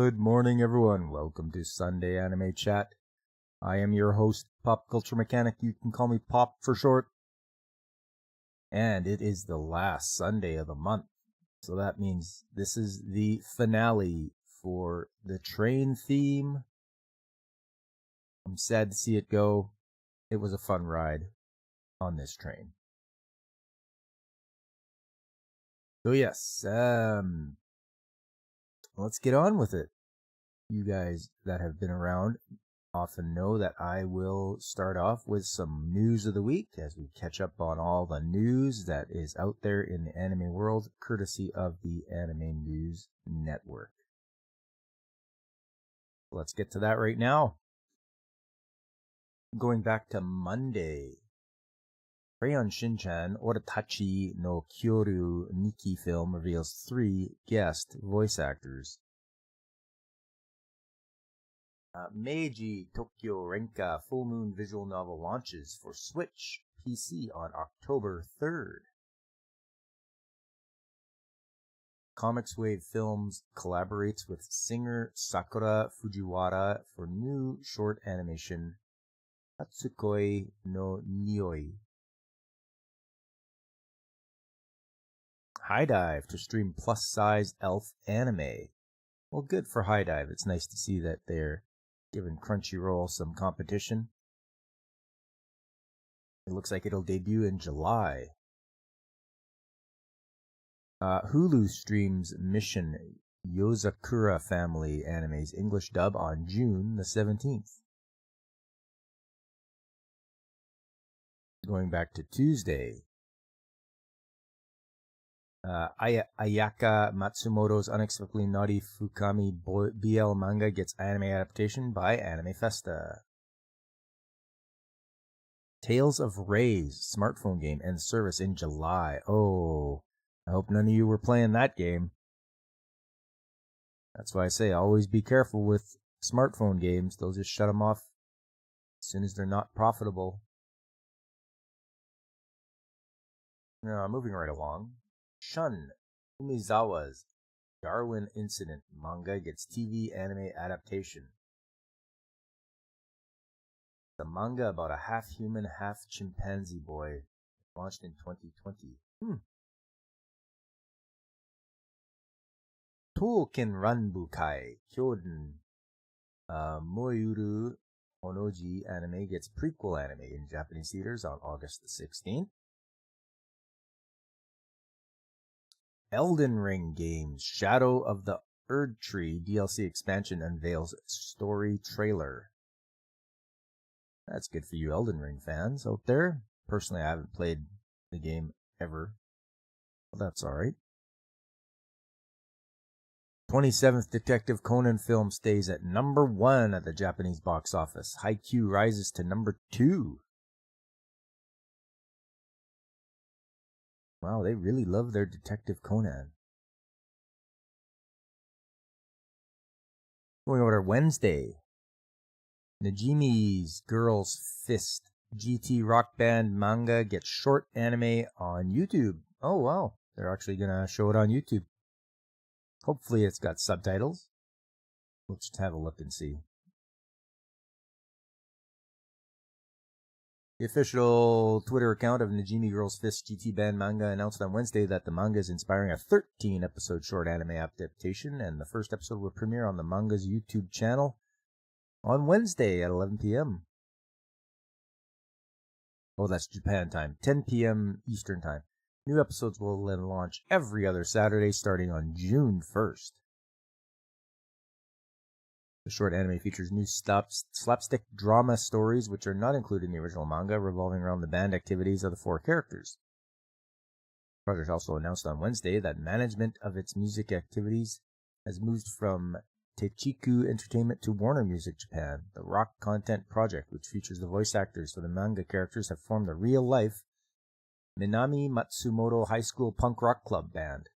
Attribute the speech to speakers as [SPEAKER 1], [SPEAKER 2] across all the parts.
[SPEAKER 1] Good morning, everyone. Welcome to Sunday Anime Chat. I am your host, Pop Culture Mechanic. You can call me Pop for short. And it is the last Sunday of the month. So that means this is the finale for the train theme. I'm sad to see it go. It was a fun ride on this train. So yes, let's get on with it. You guys that have been around often know that I will start off with some news of the week as we catch up on all the news that is out there in the anime world, courtesy of the Anime News Network. Let's get to that right now. Going back to Monday, Crayon Shin-chan Oritachi no Kyoru Nikki film reveals 3 guest voice actors. Meiji Tokyo Renka Full Moon visual novel launches for Switch PC on October 3rd. Comics Wave Films collaborates with singer Sakura Fujiwara for new short animation Hatsukoi no Nioi. High Dive to stream plus-size elf anime. Well, good for High Dive. It's nice to see that they're giving Crunchyroll some competition. It looks like it'll debut in July. Hulu streams Mission Yozakura Family Anime's English dub on June the 17th. Going back to Tuesday, Ayaka Matsumoto's Unexpectedly Naughty Fukami BL manga gets anime adaptation by Anime Festa. Tales of Ray's smartphone game ends service in July. Oh, I hope none of you were playing that game. That's why I say always be careful with smartphone games. They'll just shut them off as soon as they're not profitable. Now, moving right along. Shun Umizawa's Darwin Incident manga gets TV anime adaptation. The manga about a half-human, half-chimpanzee boy launched in 2020. Touken Ranbukai Kyoden Moyuru Onoji anime gets prequel anime in Japanese theaters on August the 16th. Elden Ring Games Shadow of the Erdtree DLC expansion unveils story trailer. That's good for you Elden Ring fans out there. Personally, I haven't played the game ever. Well, that's alright. 27th Detective Conan film stays at number 1 at the Japanese box office. Haikyuu rises to number 2. Wow, they really love their Detective Conan. Going over to Wednesday. Najimi's Girl's Fist GT Rock Band manga gets short anime on YouTube. Oh, wow. They're actually going to show it on YouTube. Hopefully it's got subtitles. We'll just have a look and see. The official Twitter account of Najimi Girl's Fist GT Band manga announced on Wednesday that the manga is inspiring a 13-episode short anime adaptation, and the first episode will premiere on the manga's YouTube channel on Wednesday at 11 p.m. Oh, that's Japan time. 10 p.m. Eastern time. New episodes will then launch every other Saturday starting on June 1st. The short anime features new slapstick drama stories which are not included in the original manga, revolving around the band activities of the 4 characters. The project also announced on Wednesday that management of its music activities has moved from Techiku Entertainment to Warner Music Japan. The rock content project, which features the voice actors for the manga characters, have formed a real-life Minami Matsumoto High School Punk Rock Club band.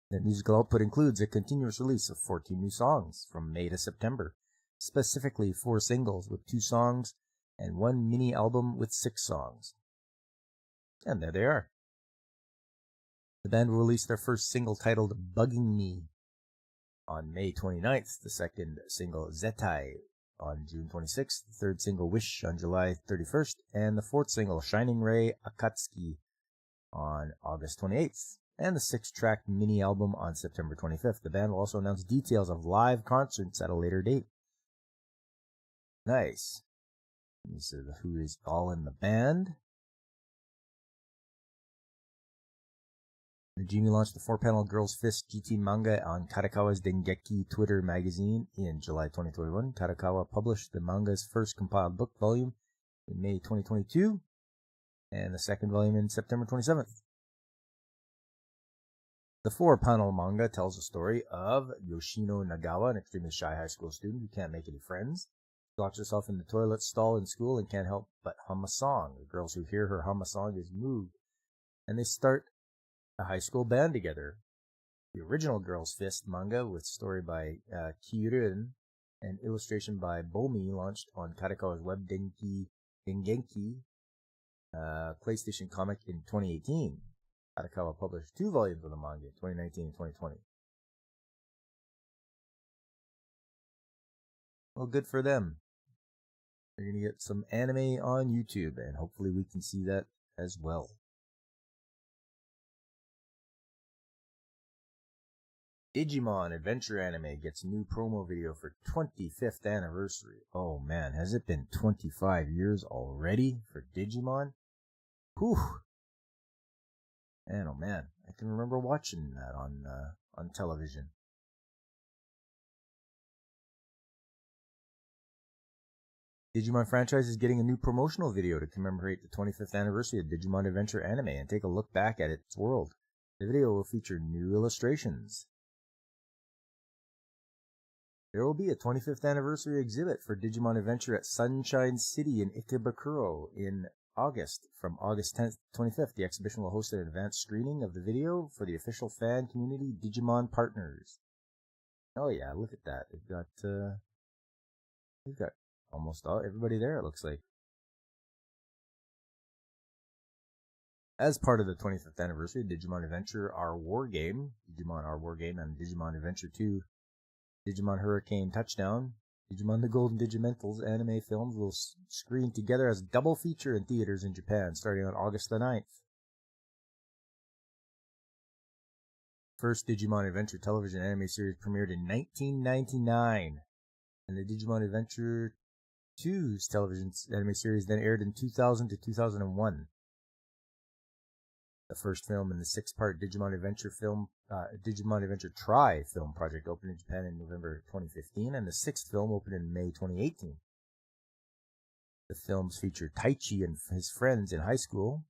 [SPEAKER 1] The musical output includes a continuous release of 14 new songs from May to September, specifically 4 singles with 2 songs and 1 mini album with 6 songs. And there they are. The band will release their first single titled Bugging Me on May 29th, the second single Zetai on June 26th, the third single Wish on July 31st, and the fourth single Shining Ray Akatsuki on August 28th, and the 6-track mini album on September 25th. The band will also announce details of live concerts at a later date. Nice. This is who is all in the band. Najimi launched the 4-panel Girls Fist GT manga on Karakawa's Dengeki Twitter magazine in July 2021. Karakawa published the manga's first compiled book volume in May 2022, and the second volume in September 27th. The 4-panel manga tells the story of Yoshino Nagawa, an extremely shy high school student who can't make any friends. She locks herself in the toilet stall in school and can't help but hum a song. The girls who hear her hum a song is moved, and they start a high school band together. The original Girls Fist manga, with story by Kirun and illustration by Bomi, launched on Karakawa's web Dengeki PlayStation comic in 2018. Karakawa published 2 volumes of the manga in 2019 and 2020. Well, good for them. They're going to get some anime on YouTube, and hopefully we can see that as well. Digimon Adventure Anime gets new promo video for 25th anniversary. Oh man, has it been 25 years already for Digimon? Whew. Man, oh man, I can remember watching that on television. Digimon franchise is getting a new promotional video to commemorate the 25th anniversary of Digimon Adventure Anime and take a look back at its world. The video will feature new illustrations. There will be a 25th anniversary exhibit for Digimon Adventure at Sunshine City in Ikebukuro in August. From August 10th to 25th, the exhibition will host an advanced screening of the video for the official fan community Digimon partners. Oh yeah, look at that. They've got almost everybody there, it looks like. As part of the 25th anniversary of Digimon Adventure Our War Game, Digimon Our War Game and Digimon Adventure 2, Digimon Hurricane Touchdown, Digimon The Golden Digimentals anime films will screen together as a double feature in theaters in Japan starting on August the 9th. First Digimon Adventure television anime series premiered in 1999, and the Digimon Adventure 2's television anime series then aired in 2000 to 2001. The first film in the 6-part Digimon Adventure Digimon Adventure Tri film project opened in Japan in November 2015, and the 6th film opened in May 2018. The films feature Taichi and his friends in high school.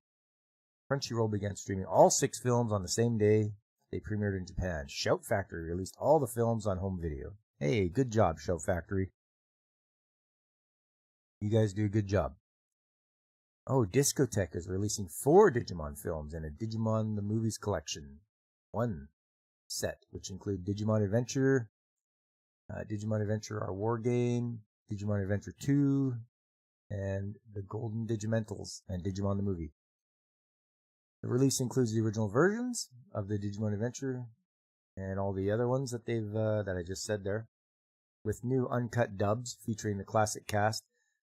[SPEAKER 1] Crunchyroll began streaming all 6 films on the same day they premiered in Japan. Shout Factory released all the films on home video. Hey, good job, Shout Factory. You guys do a good job. Oh, Discotech is releasing 4 Digimon films and a Digimon the Movies collection. 1 set, which include Digimon Adventure, Digimon Adventure Our War Game, Digimon Adventure 2, and the Golden Digimentals and Digimon the Movie. The release includes the original versions of the Digimon Adventure and all the other ones that that I just said there, with new uncut dubs featuring the classic cast.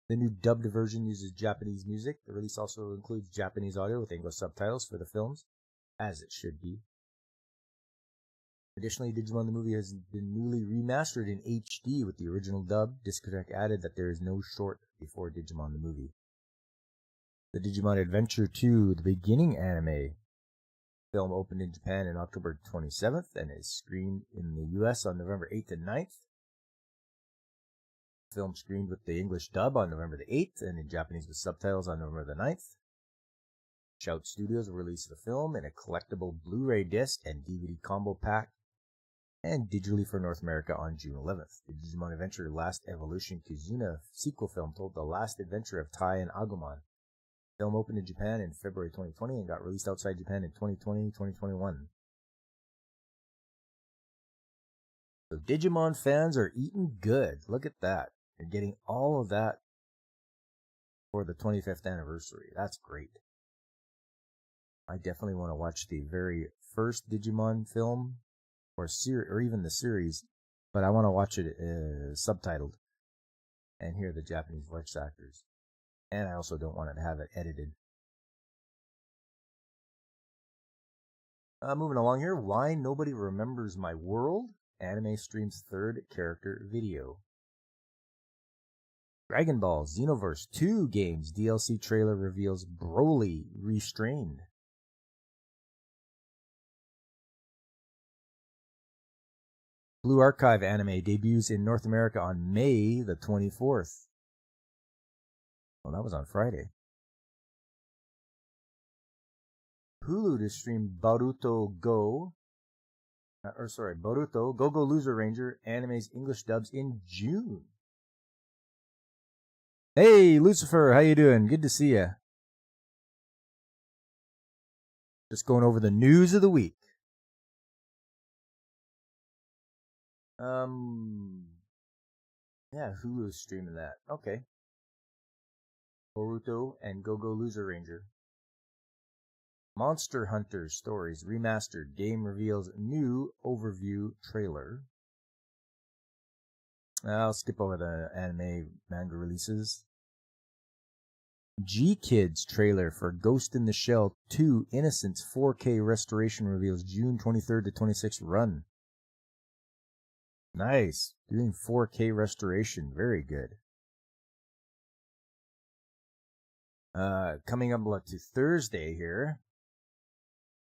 [SPEAKER 1] The new dubbed version uses Japanese music. The release also includes Japanese audio with English subtitles for the films, as it should be. Additionally, Digimon the Movie has been newly remastered in HD with the original dub. Discotech added that there is no short before Digimon the Movie. The Digimon Adventure 2, the beginning anime film, opened in Japan on October 27th and is screened in the US on November 8th and 9th. Film screened with the English dub on November the 8th and in Japanese with subtitles on November the 9th. Shout Studios will release the film in a collectible Blu-ray disc and DVD combo pack and digitally for North America on June 11th. The Digimon Adventure Last Evolution Kizuna sequel film told the last adventure of Tai and Agumon. The film opened in Japan in February 2020 and got released outside Japan in 2020-2021. So Digimon fans are eating good. Look at that. You're getting all of that for the 25th anniversary. That's great. I definitely want to watch the very first Digimon film or even the series but I want to watch it subtitled and hear the Japanese voice actors. And I also don't want to have it edited. Moving along here, Why Nobody Remembers My World? Anime streams third character video. Dragon Ball Xenoverse 2 games DLC trailer reveals Broly restrained. Blue Archive anime debuts in North America on May the 24th. Well, that was on Friday. Hulu to stream Boruto Go Loser Ranger anime's English dubs in June. Hey, Lucifer, how you doing? Good to see you. Just going over the news of the week. Yeah, Hulu's streaming that. Okay. Boruto and Go Loser Ranger. Monster Hunter Stories Remastered game reveals new overview trailer. I'll skip over the anime manga releases. G-Kids trailer for Ghost in the Shell 2 Innocence 4K restoration reveals June 23rd to 26th run. Nice. Doing 4K restoration. Very good. Coming up to Thursday here.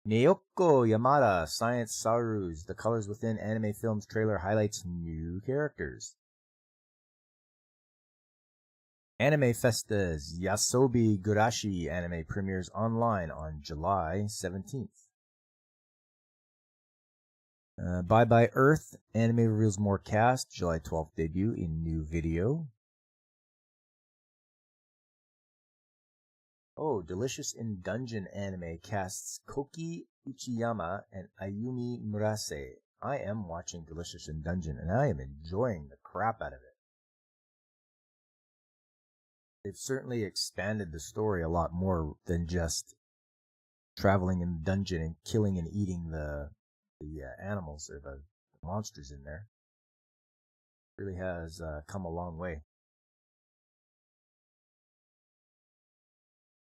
[SPEAKER 1] Naoko Yamada, Science Sarus, The Colors Within anime films trailer highlights new characters. Anime Festa's Yasobi Gurashi anime premieres online on July 17th. Bye Bye Earth anime reveals more cast, July 12th debut in new video. Oh, Delicious in Dungeon anime casts Koki Uchiyama and Ayumi Murase. I am watching Delicious in Dungeon, and I am enjoying the crap out of it. They've certainly expanded the story a lot more than just traveling in the dungeon and killing and eating the animals or the monsters in there. It really has come a long way.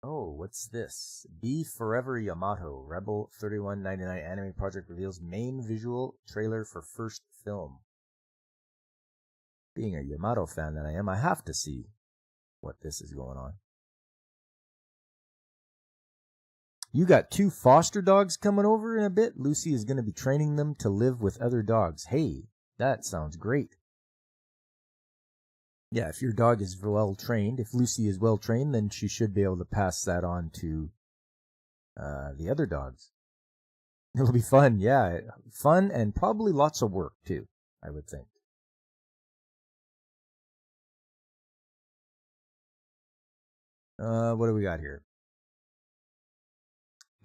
[SPEAKER 1] Oh, what's this? Be Forever Yamato, Rebel 3199 anime project reveals main visual trailer for first film. Being a Yamato fan that I am, I have to see what this is going on. You got 2 foster dogs coming over in a bit. Lucy is going to be training them to live with other dogs. Hey, that sounds great. Yeah, if your dog is well trained, if Lucy is well trained, then she should be able to pass that on to the other dogs. It'll be fun, yeah. Fun and probably lots of work, too, I would think. What do we got here?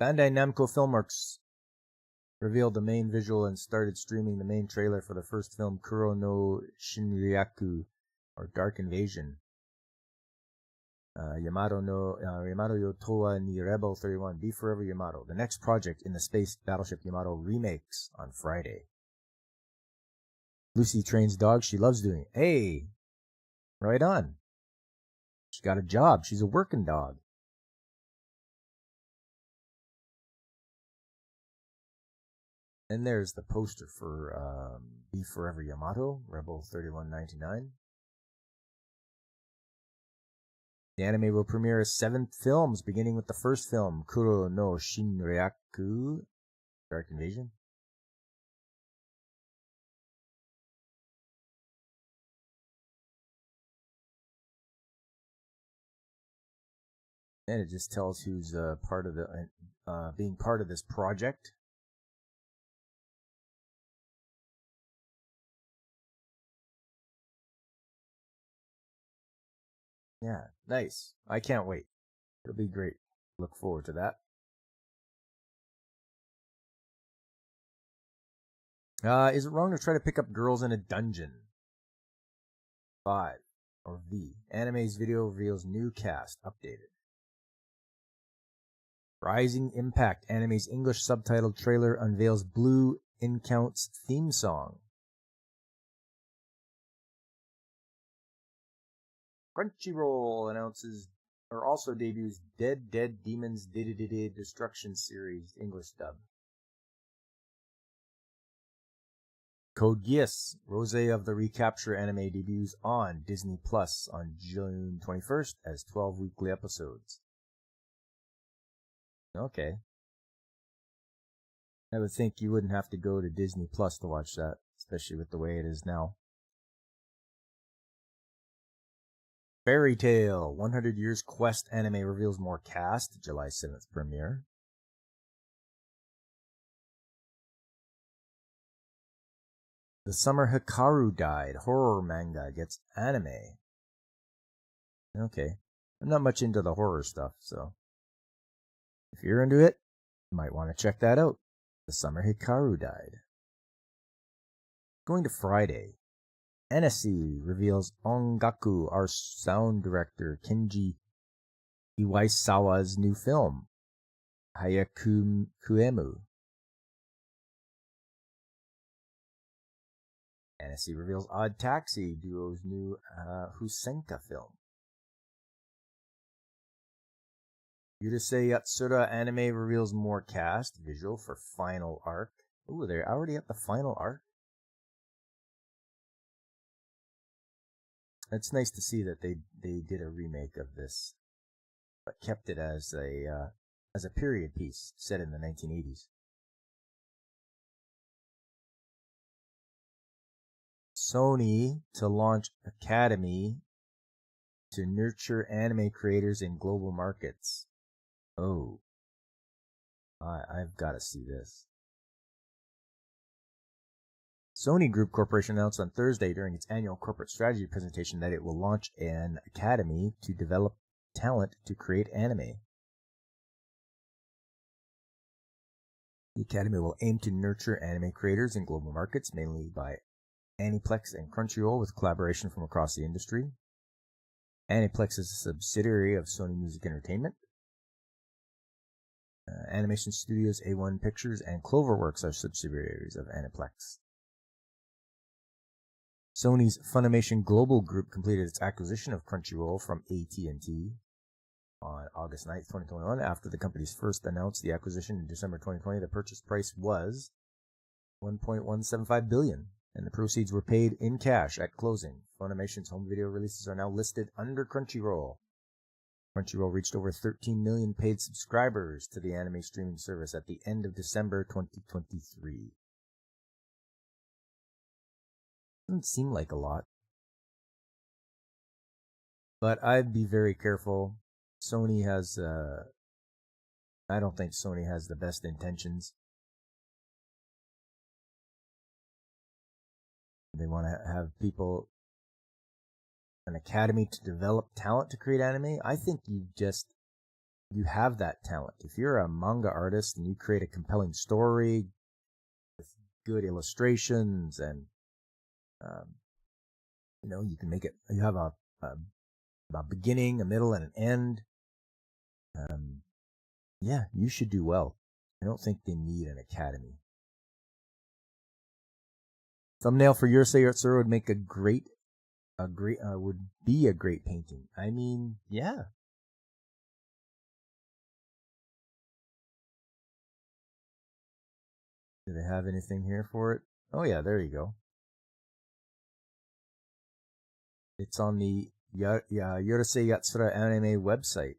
[SPEAKER 1] Bandai Namco Filmworks revealed the main visual and started streaming the main trailer for the first film, Kuro no Shinryaku, or Dark Invasion. Yamato Yotowa ni Rebel 31, Be Forever Yamato, the next project in the space battleship Yamato remakes on Friday. Lucy trains dogs she loves doing. Hey, right on. She got a job. She's a working dog. And there's the poster for Be Forever Yamato, Rebel 3199. The anime will premiere as 7 films, beginning with the first film, Kuro no Shinryaku, Dark Invasion. And it just tells who's part of the being part of this project. Yeah, nice. I can't wait. It'll be great. Look forward to that. Is it wrong to try to pick up girls in a dungeon? 5, or V. Anime's video reveals new cast, updated. Rising Impact, anime's English subtitled trailer unveils Blue Incounts theme song. Crunchyroll announces or also debuts Dead Demons Destruction series English dub. Code Geass, Rose of the Recapture anime debuts on Disney Plus on June 21st as 12 weekly episodes. Okay. I would think you wouldn't have to go to Disney Plus to watch that, especially with the way it is now. Fairy Tail, 100 Years Quest anime reveals more cast, July 7th premiere. The Summer Hikaru Died horror manga gets anime. Okay. I'm not much into the horror stuff, so if you're into it, you might want to check that out. The Summer Hikaru Died. Going to Friday. NSC reveals Ongaku, our sound director Kenji Iwaisawa's new film, Hayaku Kuemu. NSC reveals Odd Taxi, duo's new Husenka film. Yurusei Yatsura anime reveals more cast, visual for final arc. Ooh, they're already at the final arc? It's nice to see that they did a remake of this, but kept it as a period piece set in the 1980s. Sony to launch Academy to nurture anime creators in global markets. Oh, I've got to see this. Sony Group Corporation announced on Thursday during its annual corporate strategy presentation that it will launch an academy to develop talent to create anime. The academy will aim to nurture anime creators in global markets, mainly by Aniplex and Crunchyroll, with collaboration from across the industry. Aniplex is a subsidiary of Sony Music Entertainment. Animation Studios, A1 Pictures, and Cloverworks are subsidiaries of Aniplex. Sony's Funimation Global Group completed its acquisition of Crunchyroll from AT&T on August 9th, 2021. After the companies first announced the acquisition in December 2020, the purchase price was $1.175 billion, and the proceeds were paid in cash at closing. Funimation's home video releases are now listed under Crunchyroll. Crunchyroll reached over 13 million paid subscribers to the anime streaming service at the end of December 2023. Doesn't seem like a lot, but I'd be very careful. Sony has, I don't think Sony has the best intentions. They want to have people, an academy to develop talent to create anime. I think you have that talent. If you're a manga artist and you create a compelling story with good illustrations and, you can make it, you have a beginning, a middle, and an end. Yeah, you should do well. I don't think they need an academy. Thumbnail for Yurusei Yatsura would make would be a great painting. I mean, yeah. Do they have anything here for it? Oh yeah, there you go. It's on the Yurusei Yatsura anime website.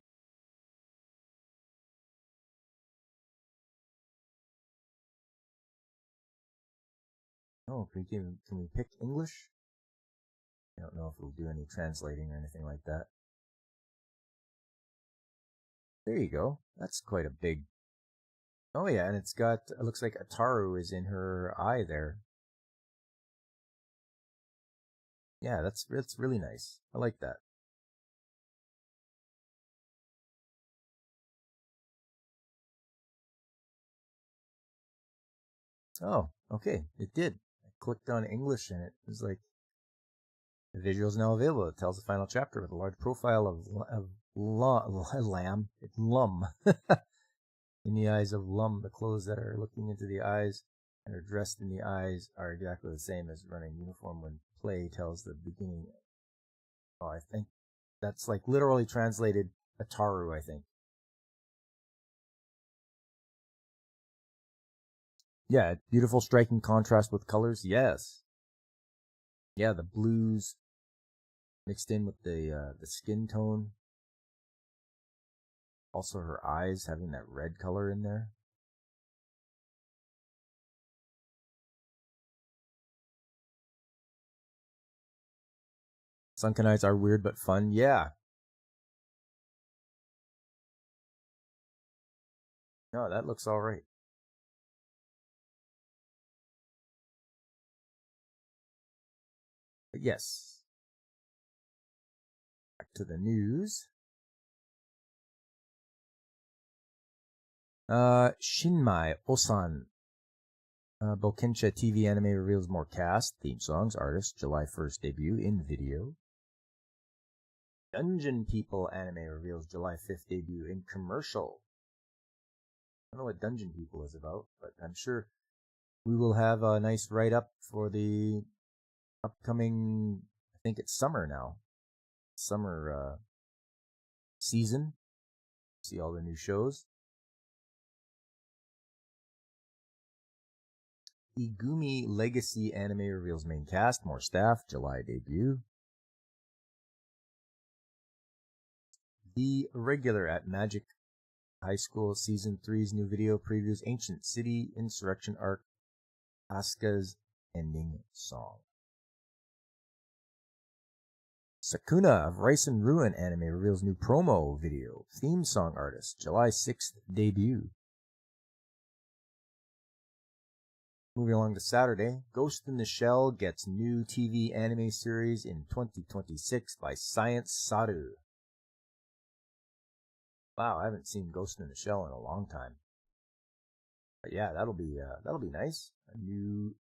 [SPEAKER 1] Oh, can we pick English? I don't know if we'll do any translating or anything like that. There you go. That's quite a big... Oh yeah, and it looks like Ataru is in her eye there. Yeah, that's really nice. I like that. Oh, okay, it did. I clicked on English and it was like, the visual is now available. It tells the final chapter with a large profile of Lum. In the eyes of Lum, the clothes that are looking into the eyes and are dressed in the eyes are exactly the same as running uniform when play tells the beginning. Oh, I think That's like literally translated Ataru, I think. Yeah, beautiful striking contrast with colors. Yes. Yeah, the blues mixed in with the skin tone. Also her eyes having that red color in there. Sunkanites are weird but fun. Yeah. No, that looks all right. But yes. Back to the news. Shinmai Osan. Bokensha TV anime reveals more cast, theme songs, artists, July 1st debut in video. Dungeon People anime reveals July 5th debut in commercial. I don't know what Dungeon People is about, but I'm sure we will have a nice write-up for the upcoming, I think it's summer now, summer season. See all the new shows. Igumi Legacy anime reveals main cast, more staff, July debut. The Regular at Magic High School Season 3's new video previews Ancient City Insurrection arc, Asuka's ending song. Sakuna of Rice and Ruin anime reveals new promo video, theme song artist, July 6th debut. Moving along to Saturday, Ghost in the Shell gets new TV anime series in 2026 by Science Saru. Wow, I haven't seen Ghost in the Shell in a long time. But yeah, that'll be nice. A new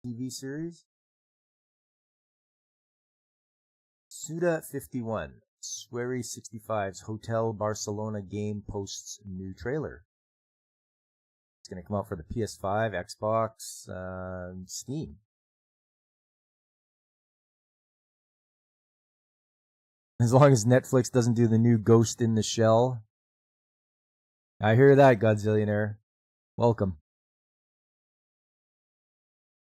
[SPEAKER 1] TV series. Suda51, Swery65's Hotel Barcelona game posts new trailer. It's going to come out for the PS5, Xbox, Steam. As long as Netflix doesn't do the new Ghost in the Shell. I hear that, Godzillionaire. Welcome.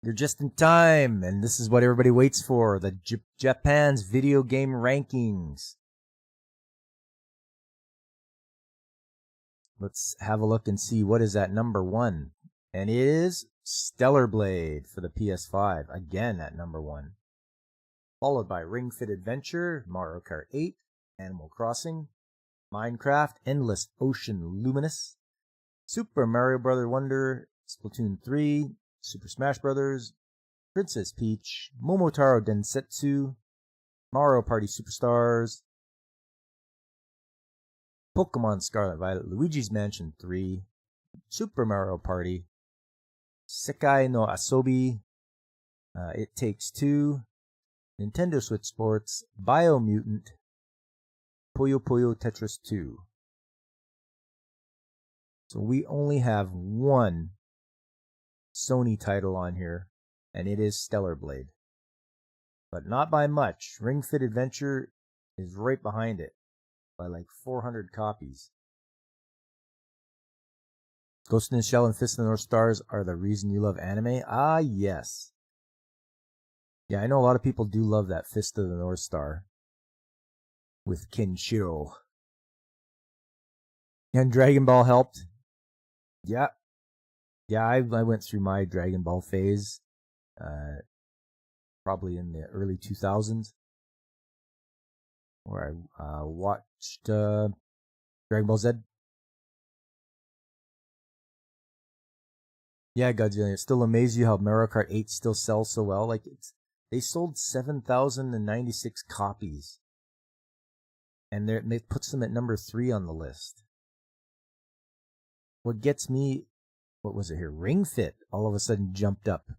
[SPEAKER 1] You're just in time, and this is what everybody waits for, the Japan's video game rankings. Let's have a look and see what is at number 1. And it is Stellar Blade for the PS5, again at number 1. Followed by Ring Fit Adventure, Mario Kart 8, Animal Crossing, Minecraft, Endless Ocean Luminous, Super Mario Bros. Wonder, Splatoon 3, Super Smash Bros., Princess Peach, Momotaro Densetsu, Mario Party Superstars, Pokemon Scarlet Violet, Luigi's Mansion 3, Super Mario Party, Sekai no Asobi, It Takes Two, Nintendo Switch Sports, Biomutant, Puyo Puyo Tetris 2. So we only have one Sony title on here, and it is Stellar Blade. But not by much. Ring Fit Adventure is right behind it by like 400 copies. Ghost in the Shell and Fist of the North Stars are the reason you love anime? Ah, yes. Yeah, I know a lot of people do love that Fist of the North Star with Kenshiro. And Dragon Ball helped. Yeah. Yeah, I went through my Dragon Ball phase, probably in the early 2000s, where I watched Dragon Ball Z. Yeah, Godzilla. It still amazes you how Mario Kart 8 still sells so well. Like they sold 7,096 copies, and it puts them at number 3 on the list. What gets me, what was it here? Ring Fit all of a sudden jumped up.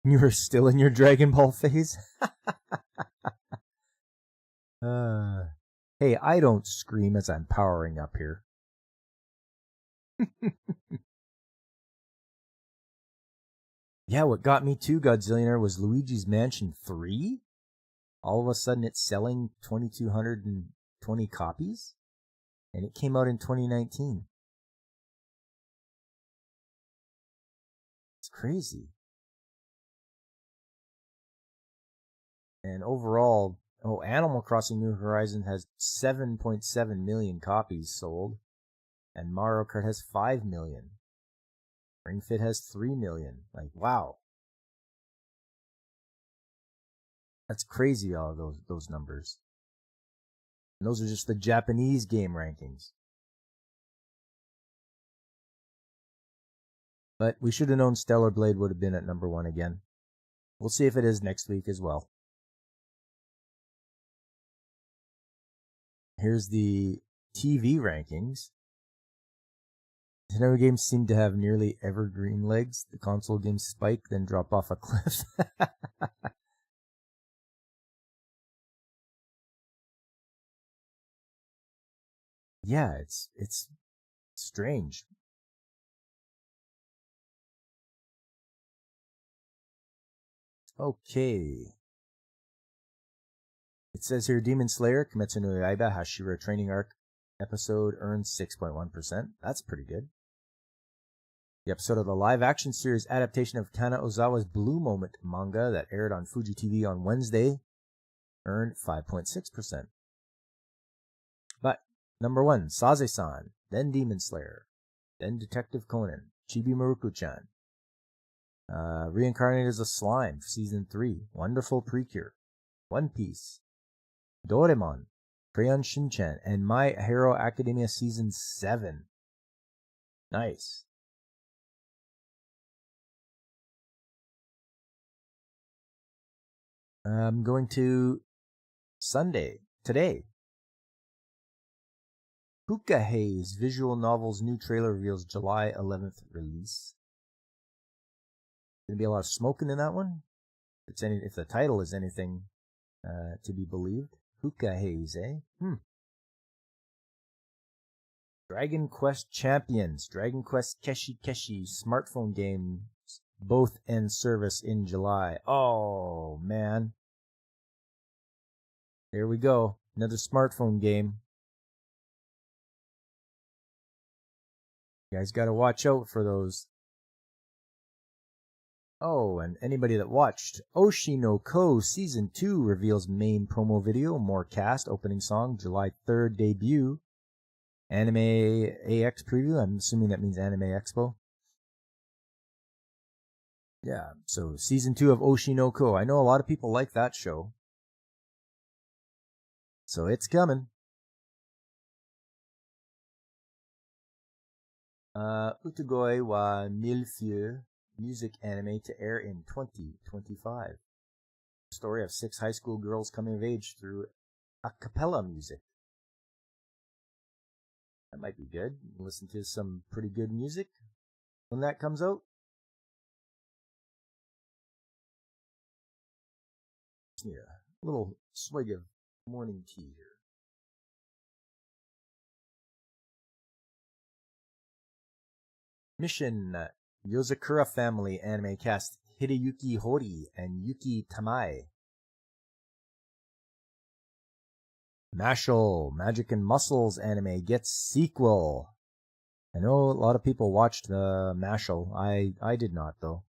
[SPEAKER 1] You were still in your Dragon Ball phase? Hey, I don't scream as I'm powering up here. Yeah, what got me too, Godzillionaire, was Luigi's Mansion 3. all of a sudden it's selling 2,220 copies, and it came out in 2019. It's crazy. And overall, Animal Crossing New Horizons has 7.7 million copies sold, and Mario Kart has 5 million. Ring Fit has 3 million. Like, wow. That's crazy, all of those numbers. And those are just the Japanese game rankings. But we should have known Stellar Blade would have been at number 1 again. We'll see if it is next week as well. Here's the TV rankings. Nintendo games seem to have nearly evergreen legs. The console games spike, then drop off a cliff. Yeah, it's strange. Okay. It says here, Demon Slayer, Kimetsu no Yaiba, Hashira Training Arc episode earns 6.1%. That's pretty good. The episode of the live-action series adaptation of Kana Ozawa's Blue Moment manga that aired on Fuji TV on Wednesday earned 5.6%. But number 1, Saze-san, then Demon Slayer, then Detective Conan, Chibi Maruko-chan, Reincarnated as a Slime, Season 3, Wonderful Precure, One Piece, Doraemon, Crayon Shin-chan, and My Hero Academia Season 7. Nice. I'm going to Sunday, today. Hookah Haze visual novel's new trailer reveals July 11th release. Gonna be a lot of smoking in that one. If the title is anything to be believed. Hookah Haze, eh? Dragon Quest Champions, Dragon Quest Keshi Keshi smartphone games both end service in July. Oh, man. Here we go. Another smartphone game. You guys gotta watch out for those. Oh, and anybody that watched Oshi no Ko Season 2 reveals main promo video, more cast, opening song, July 3rd debut, Anime AX preview. I'm assuming that means Anime Expo. Yeah, so Season 2 of Oshi no Ko. I know a lot of people like that show. So it's coming. Utagoi wa Mille music anime to air in 2025. Story of 6 high school girls coming of age through a cappella music. That might be good. Listen to some pretty good music when that comes out. Just need a little swig of morning tea here. Mission Yozakura family anime cast Hideyuki Hori and Yuki Tamae. Mashal Magic and Muscles anime gets sequel. I know a lot of people watched Mashal. I did not, though.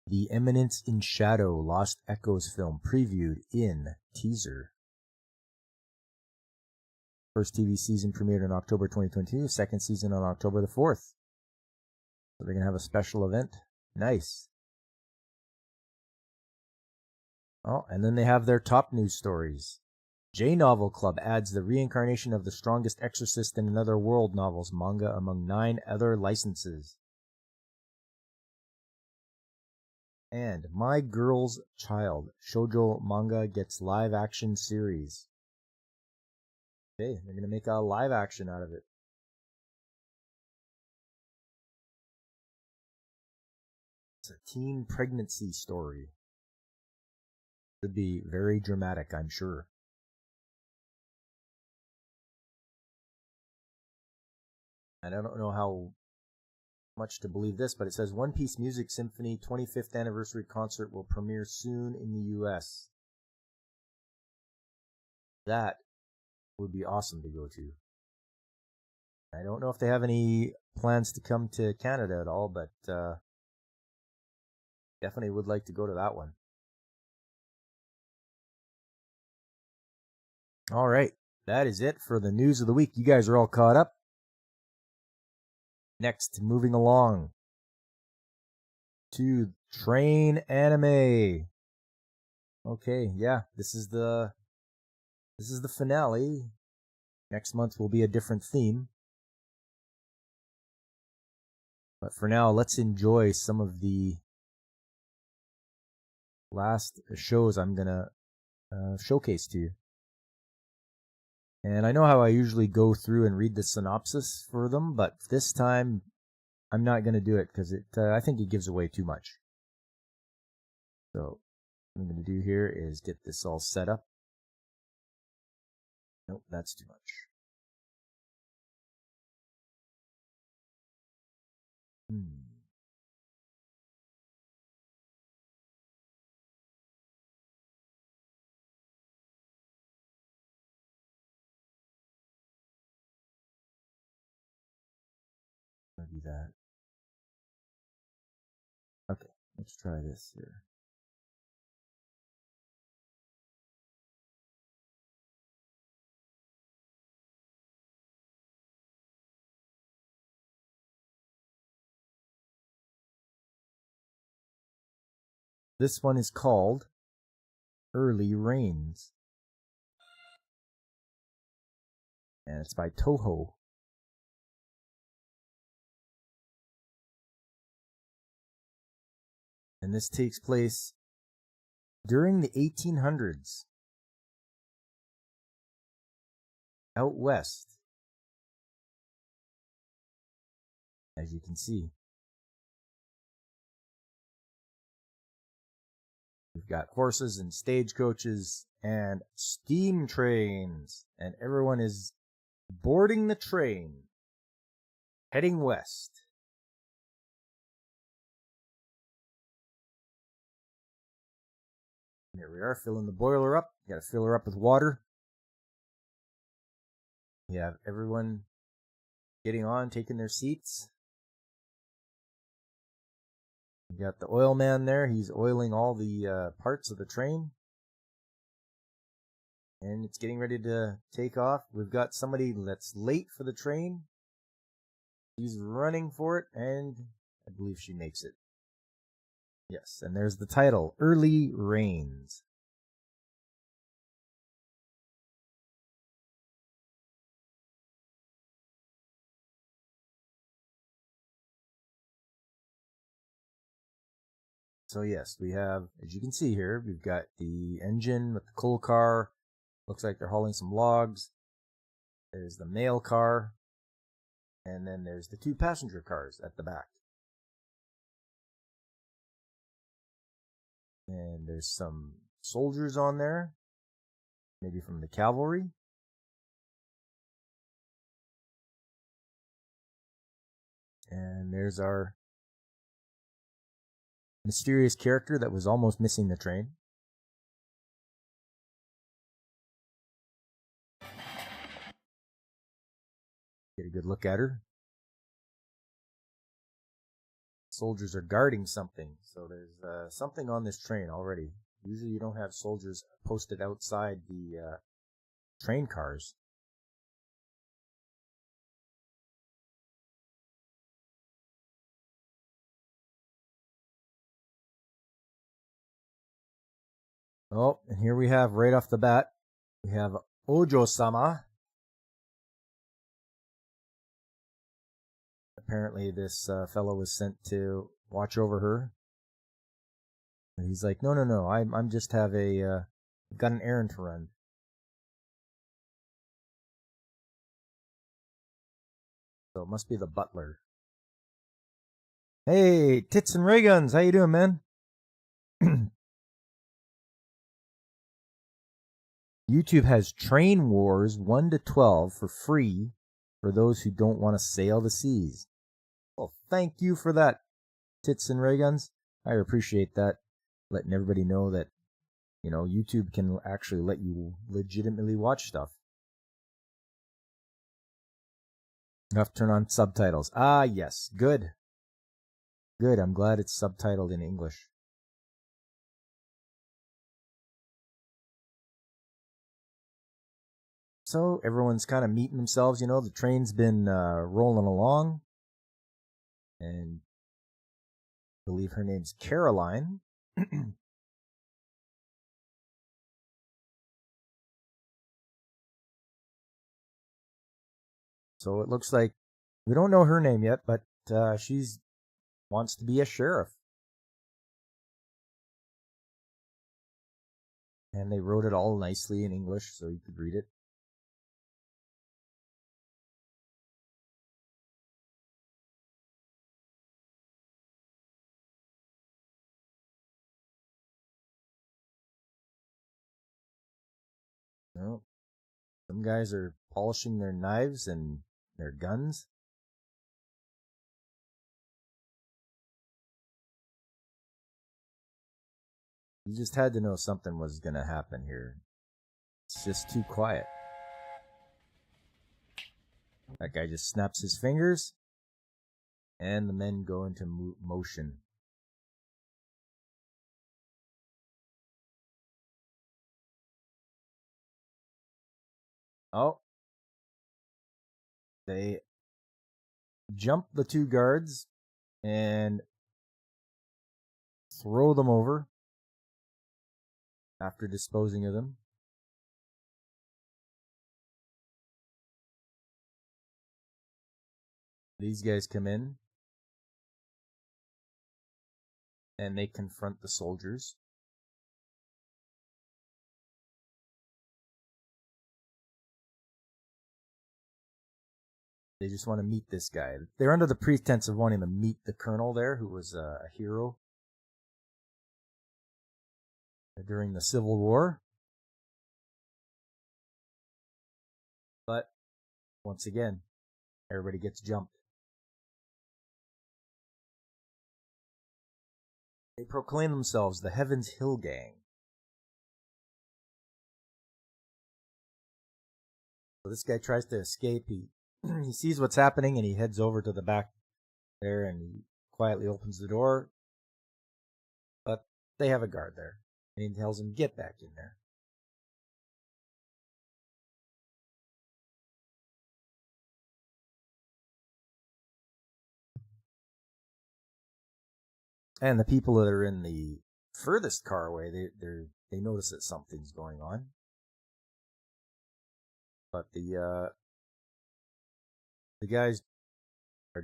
[SPEAKER 1] The Eminence in Shadow Lost Echoes film previewed in teaser. First TV season premiered in October 2022, second season on October the 4th. So they're going to have a special event. Nice. Oh, and then they have their top news stories. J-Novel Club adds the reincarnation of The Strongest Exorcist in Another World novels manga among 9 other licenses. And My Girl's Child shoujo manga gets live action series. Okay, they're going to make a live action out of it. It's a teen pregnancy story. Could be very dramatic, I'm sure. And I don't know how much to believe this, but it says One Piece Music Symphony 25th Anniversary Concert will premiere soon in the U.S. That would be awesome to go to. I don't know if they have any plans to come to Canada at all, but definitely would like to go to that one. All right, that is it for the news of the week. You guys are all caught up. Next, moving along to Train Anime. Okay, yeah, this is the finale. Next month will be a different theme. But for now, let's enjoy some of the last shows I'm going to showcase to you. And I know how I usually go through and read the synopsis for them, but this time I'm not going to do it because I think it gives away too much. So what I'm going to do here is get this all set up. Nope, that's too much. I'll do that. Okay, let's try this here. This one is called Early Rains. And it's by Toho. And this takes place during the 1800s. Out west. As you can see. We've got horses and stagecoaches and steam trains. And everyone is boarding the train, heading west. Here we are, filling the boiler up. You gotta fill her up with water. You have everyone getting on, taking their seats. You got the oil man there. He's oiling all the parts of the train. And it's getting ready to take off. We've got somebody that's late for the train. She's running for it, and I believe she makes it. Yes, and there's the title, Early Rains. So yes, we have, as you can see here, we've got the engine with the coal car. Looks like they're hauling some logs. There's the mail car. And then there's the two passenger cars at the back. And there's some soldiers on there. Maybe from the cavalry. And there's our mysterious character that was almost missing the train. Get a good look at her. Soldiers are guarding something, so there's something on this train already. Usually you don't have soldiers posted outside the train cars. Oh, and here we have, right off the bat, we have Ojo-sama. Apparently this fellow was sent to watch over her. And he's like, no, I'm just got an errand to run. So it must be the butler. Hey, Tits and Ray Guns, how you doing, man? YouTube has Train Wars 1 to 12 for free for those who don't want to sail the seas. Well, thank you for that, Tits and Ray Guns. I appreciate that. Letting everybody know that, YouTube can actually let you legitimately watch stuff. You have to turn on subtitles. Ah, yes. Good. Good. I'm glad it's subtitled in English. So everyone's kind of meeting themselves. The train's been rolling along. And I believe her name's Caroline. So it looks like we don't know her name yet, but she's wants to be a sheriff. And they wrote it all nicely in English so you could read it. Well, some guys are polishing their knives and their guns. You just had to know something was going to happen here. It's just too quiet. That guy just snaps his fingers, and the men go into motion. Oh. They jump the two guards and throw them over after disposing of them. These guys come in and they confront the soldiers. They just want to meet this guy. They're under the pretense of wanting to meet the colonel there, who was a hero during the Civil War. But once again, everybody gets jumped. They proclaim themselves the Heaven's Hill Gang. So this guy tries to escape. He sees what's happening and he heads over to the back there and he quietly opens the door. But they have a guard there. And he tells him, get back in there. And the people that are in the furthest car away, they notice that something's going on. But the guys are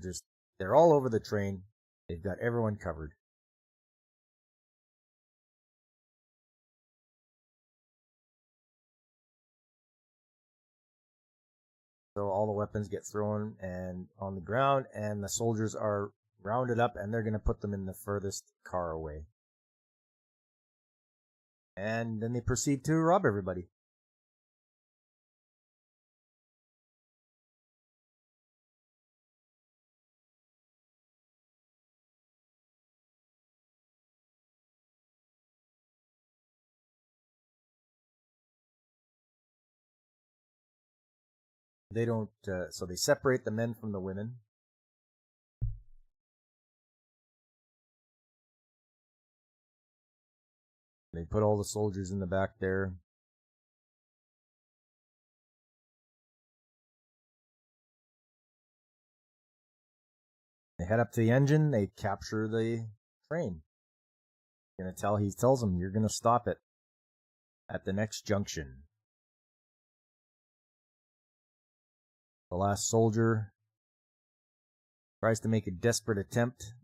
[SPEAKER 1] they're all over the train. They've got everyone covered. So all the weapons get thrown and on the ground, and the soldiers are rounded up, and they're going to put them in the furthest car away. And then they proceed to rob everybody. They don't, so they separate the men from the women. They put all the soldiers in the back there. They head up to the engine. They capture the train. He tells them, you're going to stop it at the next junction. The last soldier tries to make a desperate attempt.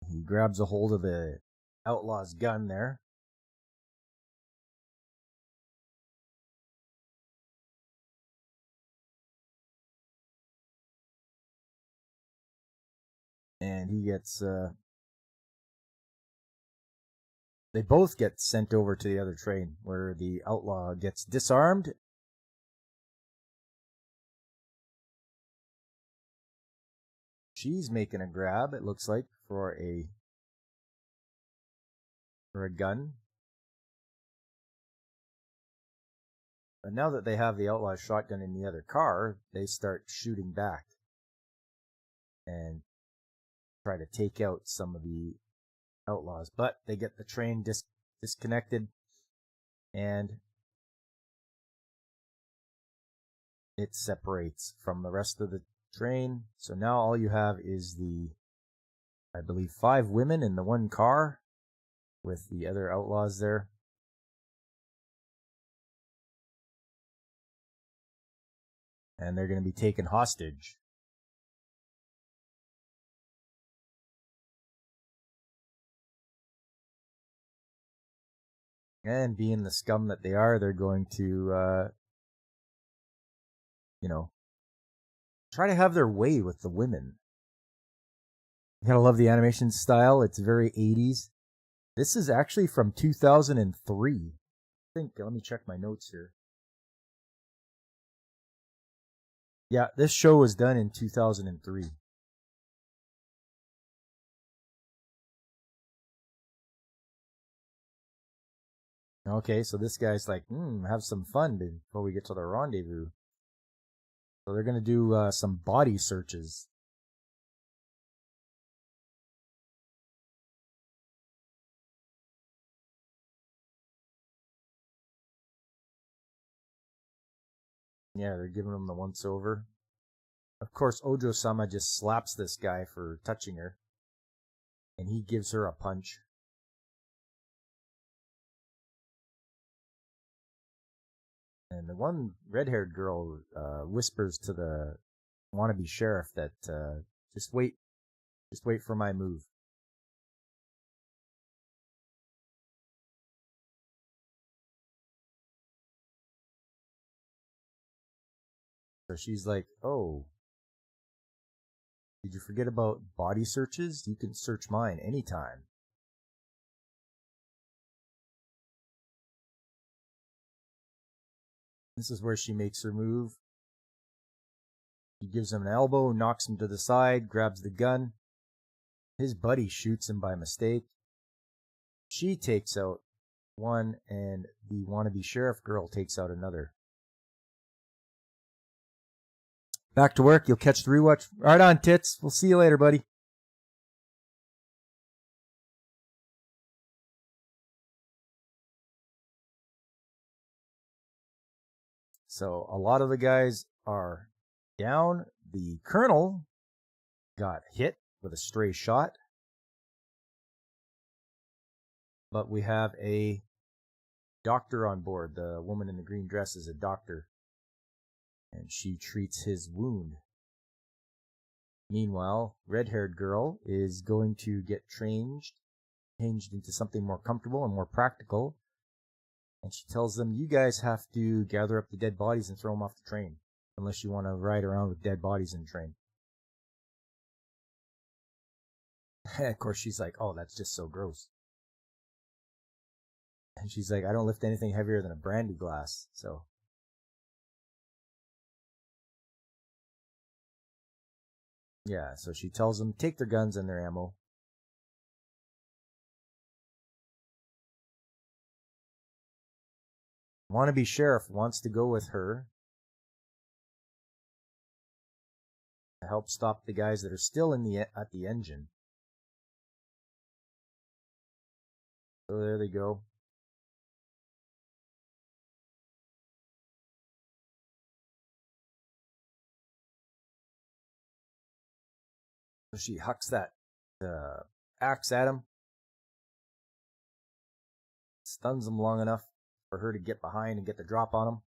[SPEAKER 1] He grabs a hold of the outlaw's gun there. And he gets, they both get sent over to the other train where the outlaw gets disarmed. she's making a grab, it looks like, for a gun. But now that they have the outlaw's shotgun in the other car, they start shooting back and try to take out some of the outlaws. But they get the train disconnected, and it separates from the rest of the train. So now all you have is I believe, 5 women in the one car with the other outlaws there. And they're going to be taken hostage. And being the scum that they are, they're going to, try to have their way with the women. You gotta love the animation style. It's very 80s. This is actually from 2003. Let me check my notes here. Yeah, this show was done in 2003. Okay, so this guy's like, have some fun before we get to the rendezvous. So they're going to do some body searches. Yeah, they're giving him the once over. Of course, Ojo-sama just slaps this guy for touching her. And he gives her a punch. And the one red-haired girl whispers to the wannabe sheriff that just wait for my move. So she's like, oh, did you forget about body searches? You can search mine anytime. This is where she makes her move. She gives him an elbow, knocks him to the side, grabs the gun. His buddy shoots him by mistake. She takes out one, and the wannabe sheriff girl takes out another. Back to work. You'll catch the rewatch. Right on, tits. We'll see you later, buddy. So a lot of the guys are down. The colonel got hit with a stray shot. But we have a doctor on board. The woman in the green dress is a doctor. And she treats his wound. Meanwhile, red-haired girl is going to get changed into something more comfortable and more practical. And she tells them, you guys have to gather up the dead bodies and throw them off the train. Unless you want to ride around with dead bodies in the train. And of course, she's like, oh, that's just so gross. And she's like, I don't lift anything heavier than a brandy glass, so. Yeah, so she tells them, take their guns and their ammo. Wannabe sheriff wants to go with her to help stop the guys that are still at the engine. So there they go. So she hucks that axe at him. Stuns him long enough for her to get behind and get the drop on him.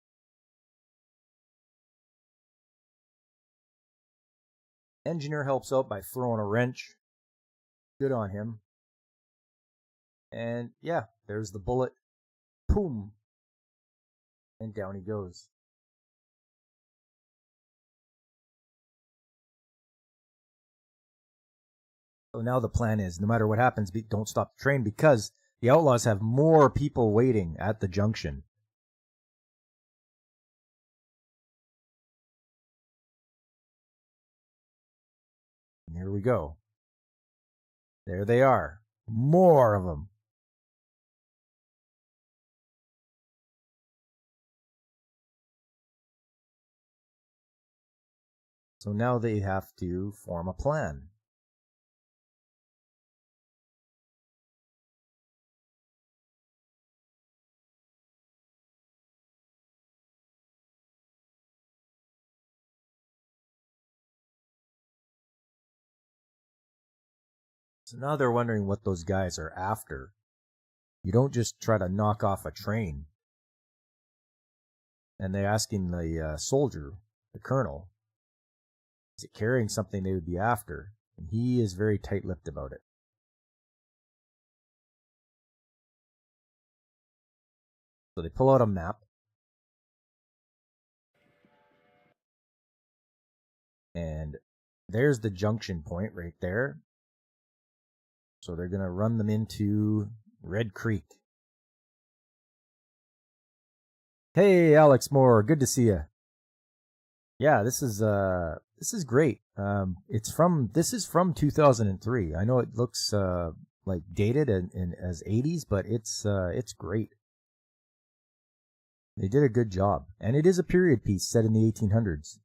[SPEAKER 1] Engineer helps out by throwing a wrench. Good on him. And yeah, there's the bullet. Boom. And down he goes. So now the plan is, no matter what happens, don't stop the train, because the outlaws have more people waiting at the junction. here we go. There they are. More of them. So now they have to form a plan. So now they're wondering what those guys are after. You don't just try to knock off a train. And they're asking the soldier, the colonel, is it carrying something they would be after? And he is very tight-lipped about it. So they pull out a map. And there's the junction point right there. So they're going to run them into Red Creek. Hey, Alex Moore, good to see you. Yeah, this is great. This is from 2003. I know it looks like dated and as 80s, but it's great. They did a good job, and it is a period piece set in the 1800s.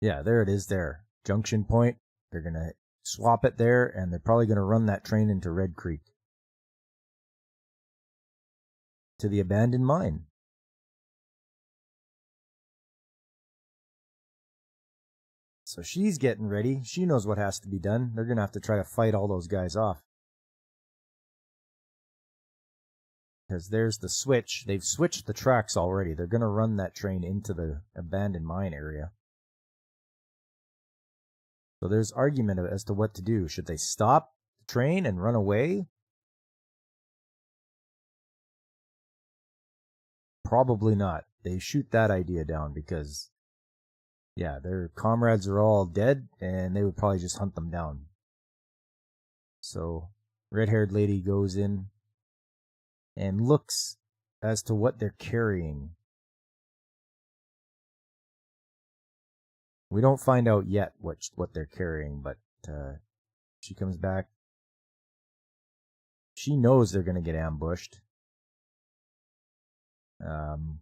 [SPEAKER 1] Yeah, there it is there. Junction point. They're going to swap it there, and they're probably going to run that train into Red Creek. To the abandoned mine. So she's getting ready. She knows what has to be done. They're going to have to try to fight all those guys off. Because there's the switch. They've switched the tracks already. They're going to run that train into the abandoned mine area. So there's argument as to what to do. Should they stop the train and run away? Probably not. They shoot that idea down because, yeah, their comrades are all dead and they would probably just hunt them down. So red-haired lady goes in and looks as to what they're carrying. We don't find out yet what they're carrying, but she comes back. She knows they're going to get ambushed. One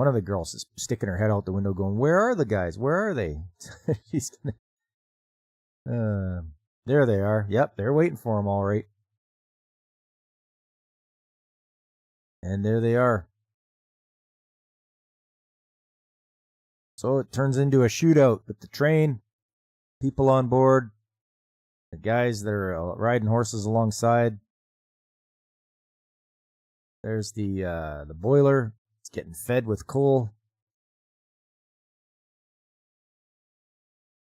[SPEAKER 1] of the girls is sticking her head out the window going, "Where are the guys? Where are they?" She's gonna... there they are. Yep, they're waiting for them all right. And there they are. So it turns into a shootout with the train, people on board, the guys that are riding horses alongside. There's the boiler. It's getting fed with coal.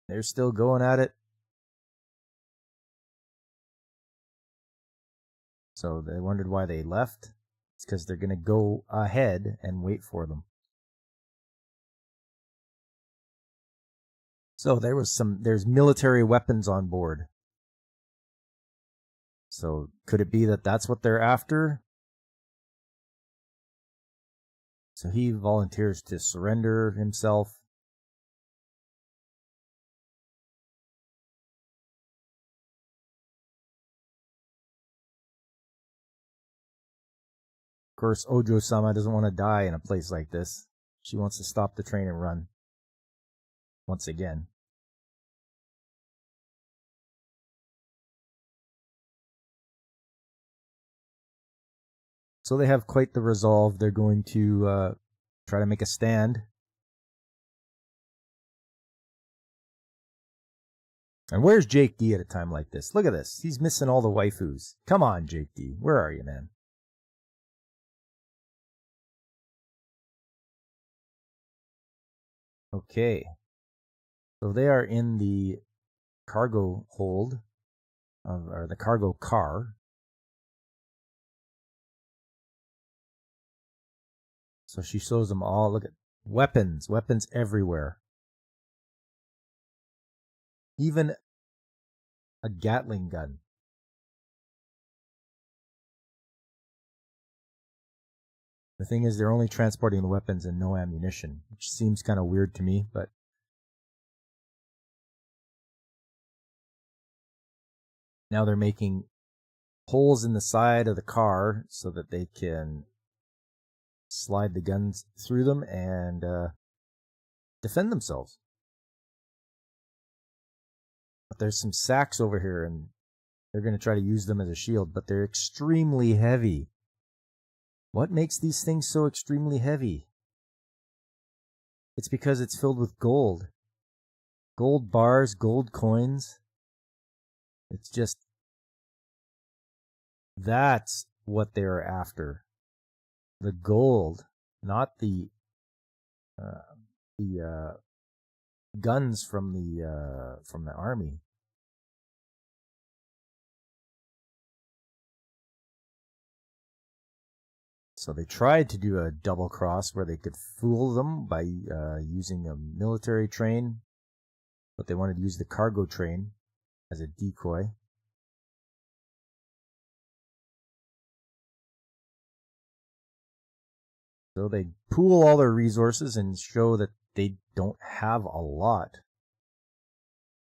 [SPEAKER 1] They're still going at it. So they wondered why they left. It's because they're going to go ahead and wait for them. So there's military weapons on board. So could it be that that's what they're after? So he volunteers to surrender himself. Of course, Ojo-sama doesn't want to die in a place like this. She wants to stop the train and run. Once again. So they have quite the resolve. They're going to try to make a stand. And where's Jake D at a time like this? Look at this. He's missing all the waifus. Come on, Jake D. Where are you, man? Okay. So they are in the cargo hold, or the cargo car. So she shows them all. Look at weapons everywhere. Even a Gatling gun. The thing is, they're only transporting the weapons and no ammunition, which seems kind of weird to me, but now they're making holes in the side of the car so that they can slide the guns through them and defend themselves. But there's some sacks over here, and they're going to try to use them as a shield, but they're extremely heavy. What makes these things so extremely heavy? It's because it's filled with gold. Gold bars, gold coins. It's just... that's what they're after. The gold, not the guns from the army. So they tried to do a double cross where they could fool them by using a military train, but they wanted to use the cargo train as a decoy. So they pool all their resources and show that they don't have a lot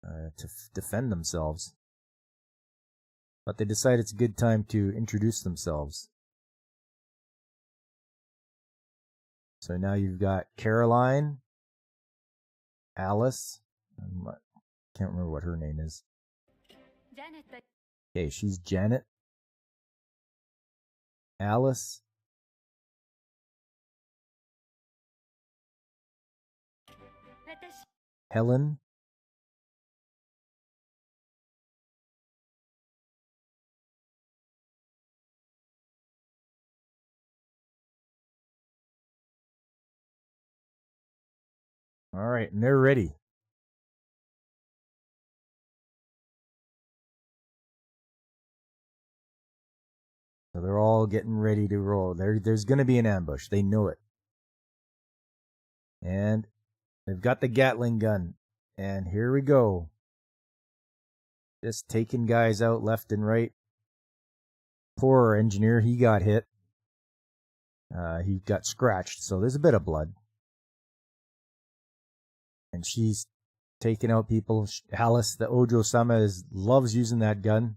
[SPEAKER 1] to defend themselves. But they decide it's a good time to introduce themselves. So now you've got Caroline, Alice, I can't remember what her name is. Okay, she's Janet, Alice, Helen, all right, and they're ready. So they're all getting ready to roll. There's going to be an ambush. They know it. And they've got the Gatling gun. And here we go. Just taking guys out left and right. Poor engineer, he got hit. He got scratched, so there's a bit of blood. And she's taking out people. Alice, the Ojo-sama, loves using that gun.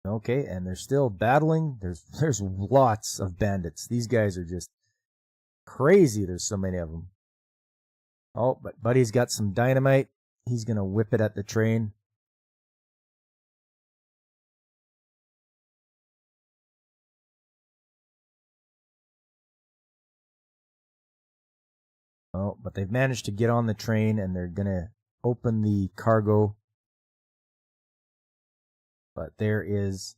[SPEAKER 1] Okay, and they're still battling. There's lots of bandits. These guys are just crazy. There's so many of them. Oh, but Buddy's got some dynamite. He's going to whip it at the train. Oh, but they've managed to get on the train, and they're going to open the cargo. But there is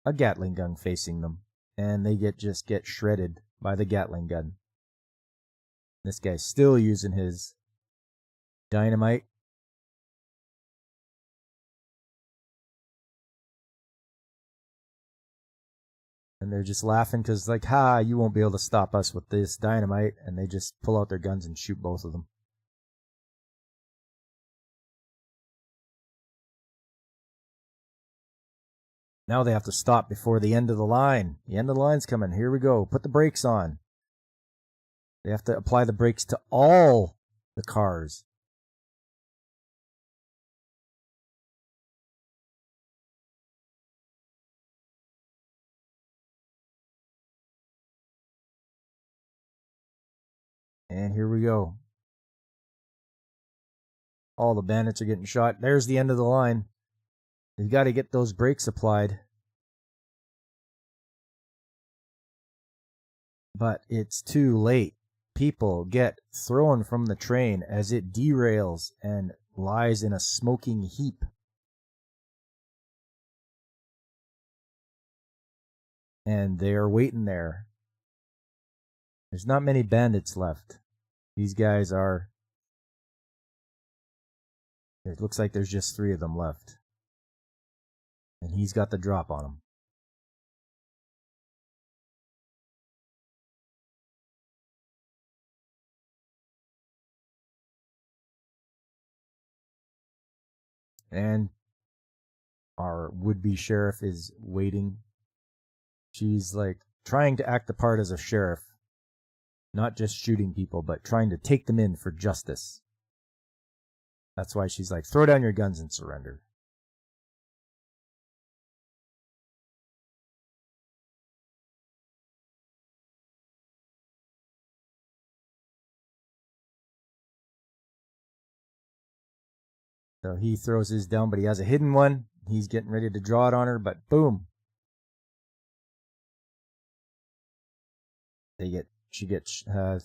[SPEAKER 1] a Gatling gun facing them, and they just get shredded by the Gatling gun. This guy's still using his dynamite. And they're just laughing because, like, ha, you won't be able to stop us with this dynamite. And they just pull out their guns and shoot both of them. Now they have to stop before the end of the line. The end of the line's coming. Here we go. Put the brakes on. They have to apply the brakes to all the cars. And here we go. All the bandits are getting shot. There's the end of the line. You've got to get those brakes applied. But it's too late. People get thrown from the train as it derails and lies in a smoking heap. And they are waiting there. There's not many bandits left. These guys are... It looks like there's just 3 of them left. And he's got the drop on them. And our would-be sheriff is waiting. She's like trying to act the part as a sheriff, not just shooting people, but trying to take them in for justice. That's why she's like, throw down your guns and surrender. So he throws his down, but he has a hidden one. He's getting ready to draw it on her, but boom. She gets, the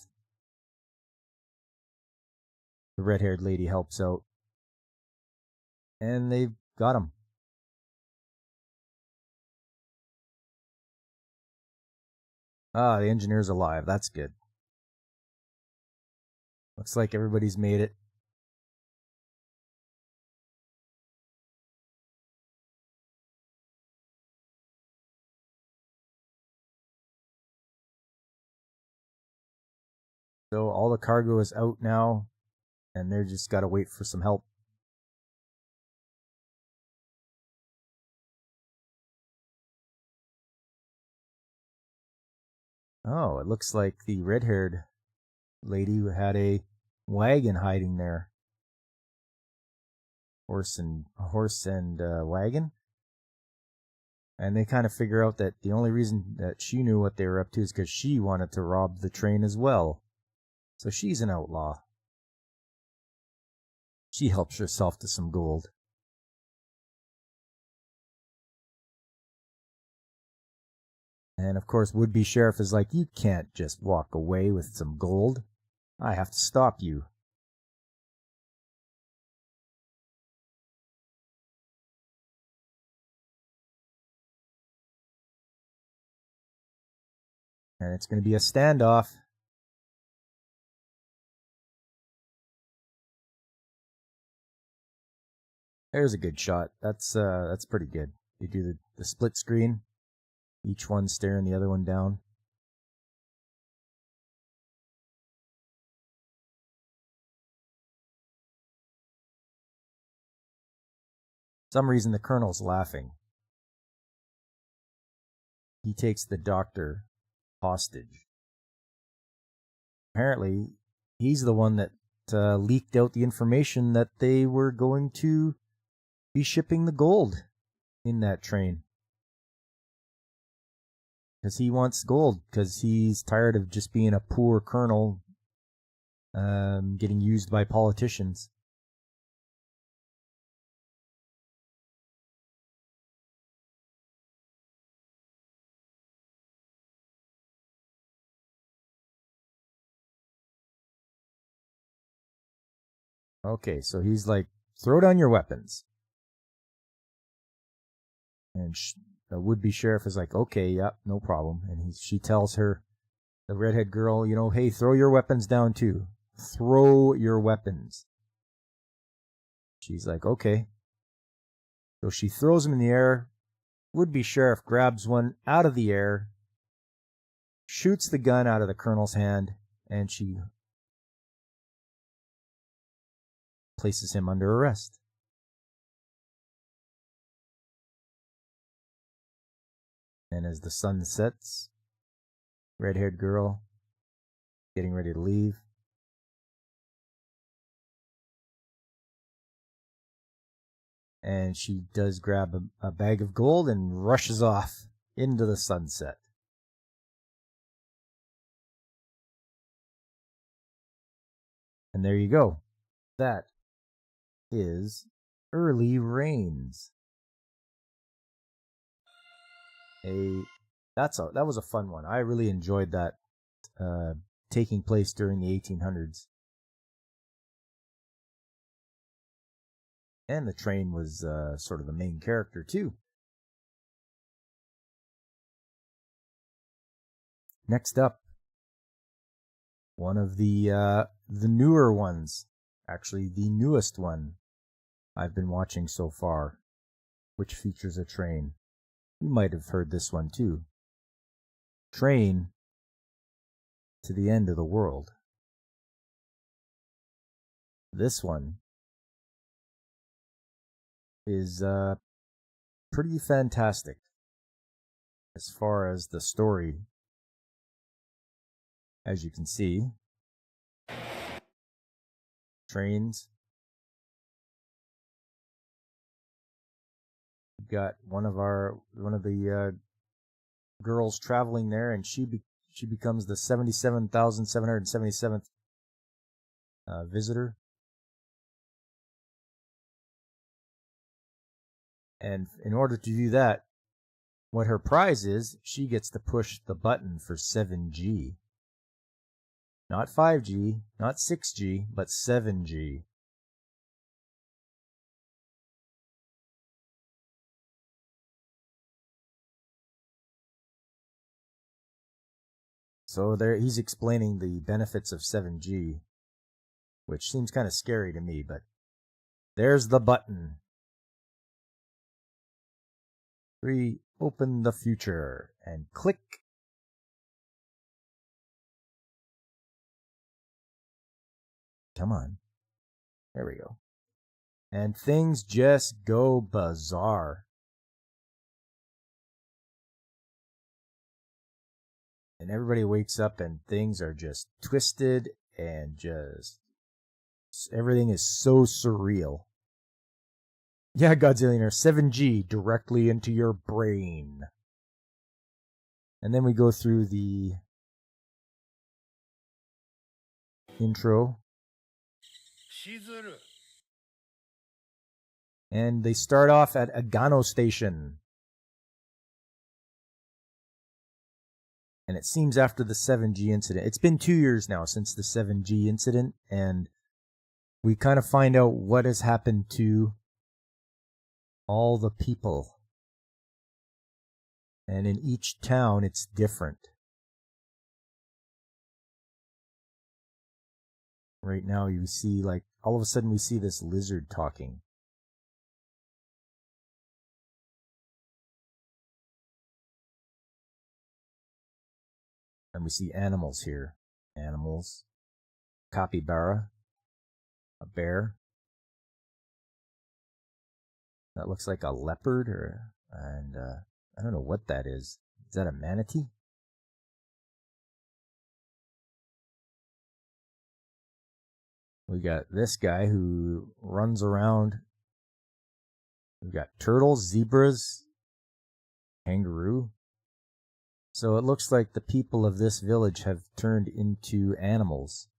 [SPEAKER 1] red-haired lady helps out. And they've got him. Ah, the engineer's alive. That's good. Looks like everybody's made it. So all the cargo is out now, and they're just got to wait for some help. Oh, it looks like the red-haired lady had a wagon hiding there. Horse and wagon. And they kind of figure out that the only reason that she knew what they were up to is because she wanted to rob the train as well. So she's an outlaw. She helps herself to some gold. And of course, would-be sheriff is like, you can't just walk away with some gold. I have to stop you. And it's going to be a standoff. There's a good shot. That's pretty good. You do the split screen, each one staring the other one down. For some reason the colonel's laughing. He takes the doctor hostage. Apparently, he's the one that leaked out the information that they were going to be shipping the gold in that train. Because he wants gold, because he's tired of just being a poor colonel getting used by politicians. Okay, so he's like, throw down your weapons. And the would-be sheriff is like, okay, yep, no problem. And she tells her, the redhead girl, hey, throw your weapons down too. Throw your weapons. She's like, okay. So she throws them in the air. Would-be sheriff grabs one out of the air, shoots the gun out of the colonel's hand, and she places him under arrest. And as the sun sets, red-haired girl getting ready to leave. And she does grab a bag of gold and rushes off into the sunset. And there you go. That is Early Rains. That was a fun one. I really enjoyed that, taking place during the 1800s. And the train was sort of the main character too. Next up, one of the newer ones, actually the newest one I've been watching so far, which features a train. You might have heard this one too. Train to the End of the World. This one is pretty fantastic as far as the story, as you can see. Trains. We've got one of the girls traveling there, and she becomes the 77,777th visitor. And in order to do that, what her prize is, she gets to push the button for 7G. Not 5G, not 6G, but 7G. So there, he's explaining the benefits of 7G, which seems kind of scary to me, but there's the button. 3, open the future, and click. Come on. There we go. And things just go bizarre. And everybody wakes up and things are just twisted and just everything is so surreal. Yeah, Godzillionaire, 7G directly into your brain. And then we go through the intro. And they start off at Agano Station. And it seems after the 7G incident. It's been 2 years now since the 7G incident, and we kind of find out what has happened to all the people. And in each town, it's different. Right now, you see, like, all of a sudden we see this lizard talking. And we see animals here. Animals. Capybara. A bear. That looks like a leopard, and I don't know what that is. Is that a manatee? We got this guy who runs around. We've got turtles, zebras, kangaroo. So it looks like the people of this village have turned into animals.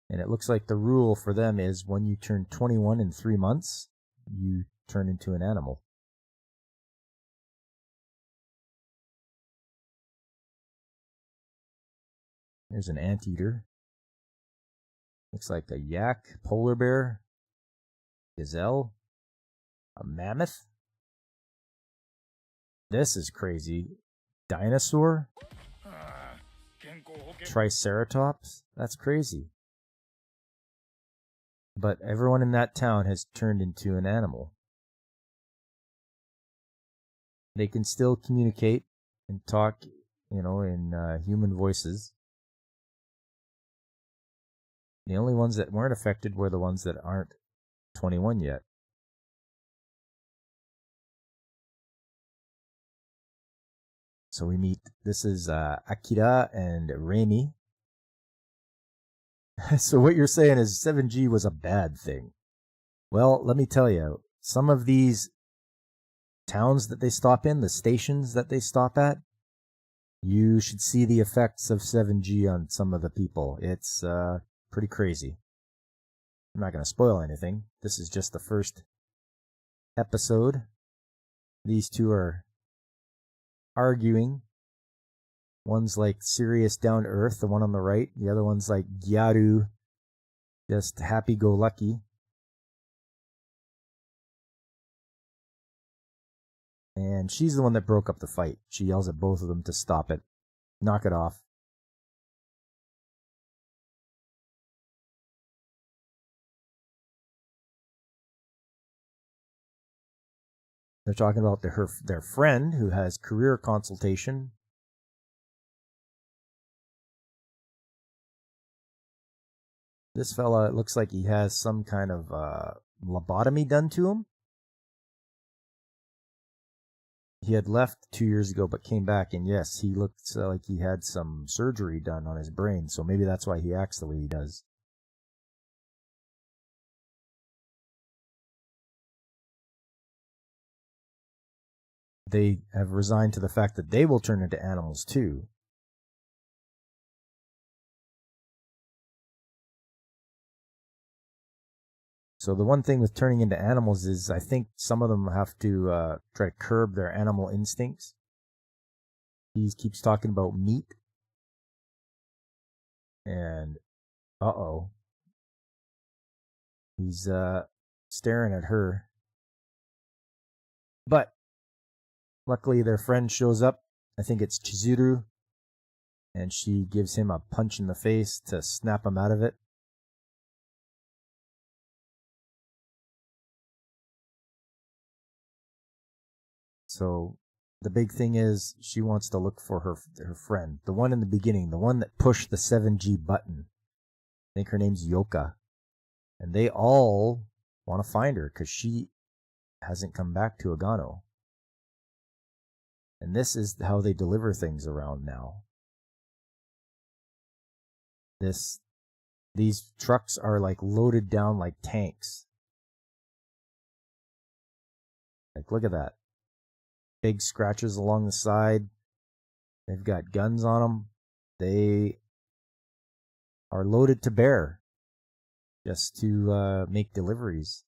[SPEAKER 1] And it looks like the rule for them is when you turn 21 in 3 months, you turn into an animal. There's an anteater. Looks like a yak, polar bear, gazelle, a mammoth. This is crazy. Dinosaur? Triceratops? That's crazy. But everyone in that town has turned into an animal. They can still communicate and talk, in human voices. The only ones that weren't affected were the ones that aren't 21 yet. So we meet, this is Akira and Reimi. So what you're saying is 7G was a bad thing. Well, let me tell you, some of these towns that they stop in, the stations that they stop at, you should see the effects of 7G on some of the people. It's pretty crazy. I'm not going to spoil anything. This is just the first episode. These two are arguing. One's like serious, down to earth, the one on the right. The other one's like Gyaru, just happy-go-lucky. And she's the one that broke up the fight. She yells at both of them to stop it. Knock it off. They're talking about their friend who has career consultation. This fella, it looks like he has some kind of lobotomy done to him. He had left 2 years ago, but came back, and yes, he looked like he had some surgery done on his brain, so maybe that's why he acts the way he does. They have resigned to the fact that they will turn into animals too. So the one thing with turning into animals is I think some of them have to try to curb their animal instincts. He keeps talking about meat. And, uh-oh. He's staring at her. But luckily their friend shows up. I think it's Chizuru. And she gives him a punch in the face to snap him out of it. So the big thing is she wants to look for her friend, the one in the beginning, the one that pushed the 7G button. I think her name's Yoka. And they all want to find her because she hasn't come back to Agano. And this is how they deliver things around now. These trucks are like loaded down like tanks. Like, look at that. Big scratches along the side. They've got guns on them. They are loaded to bear just to make deliveries.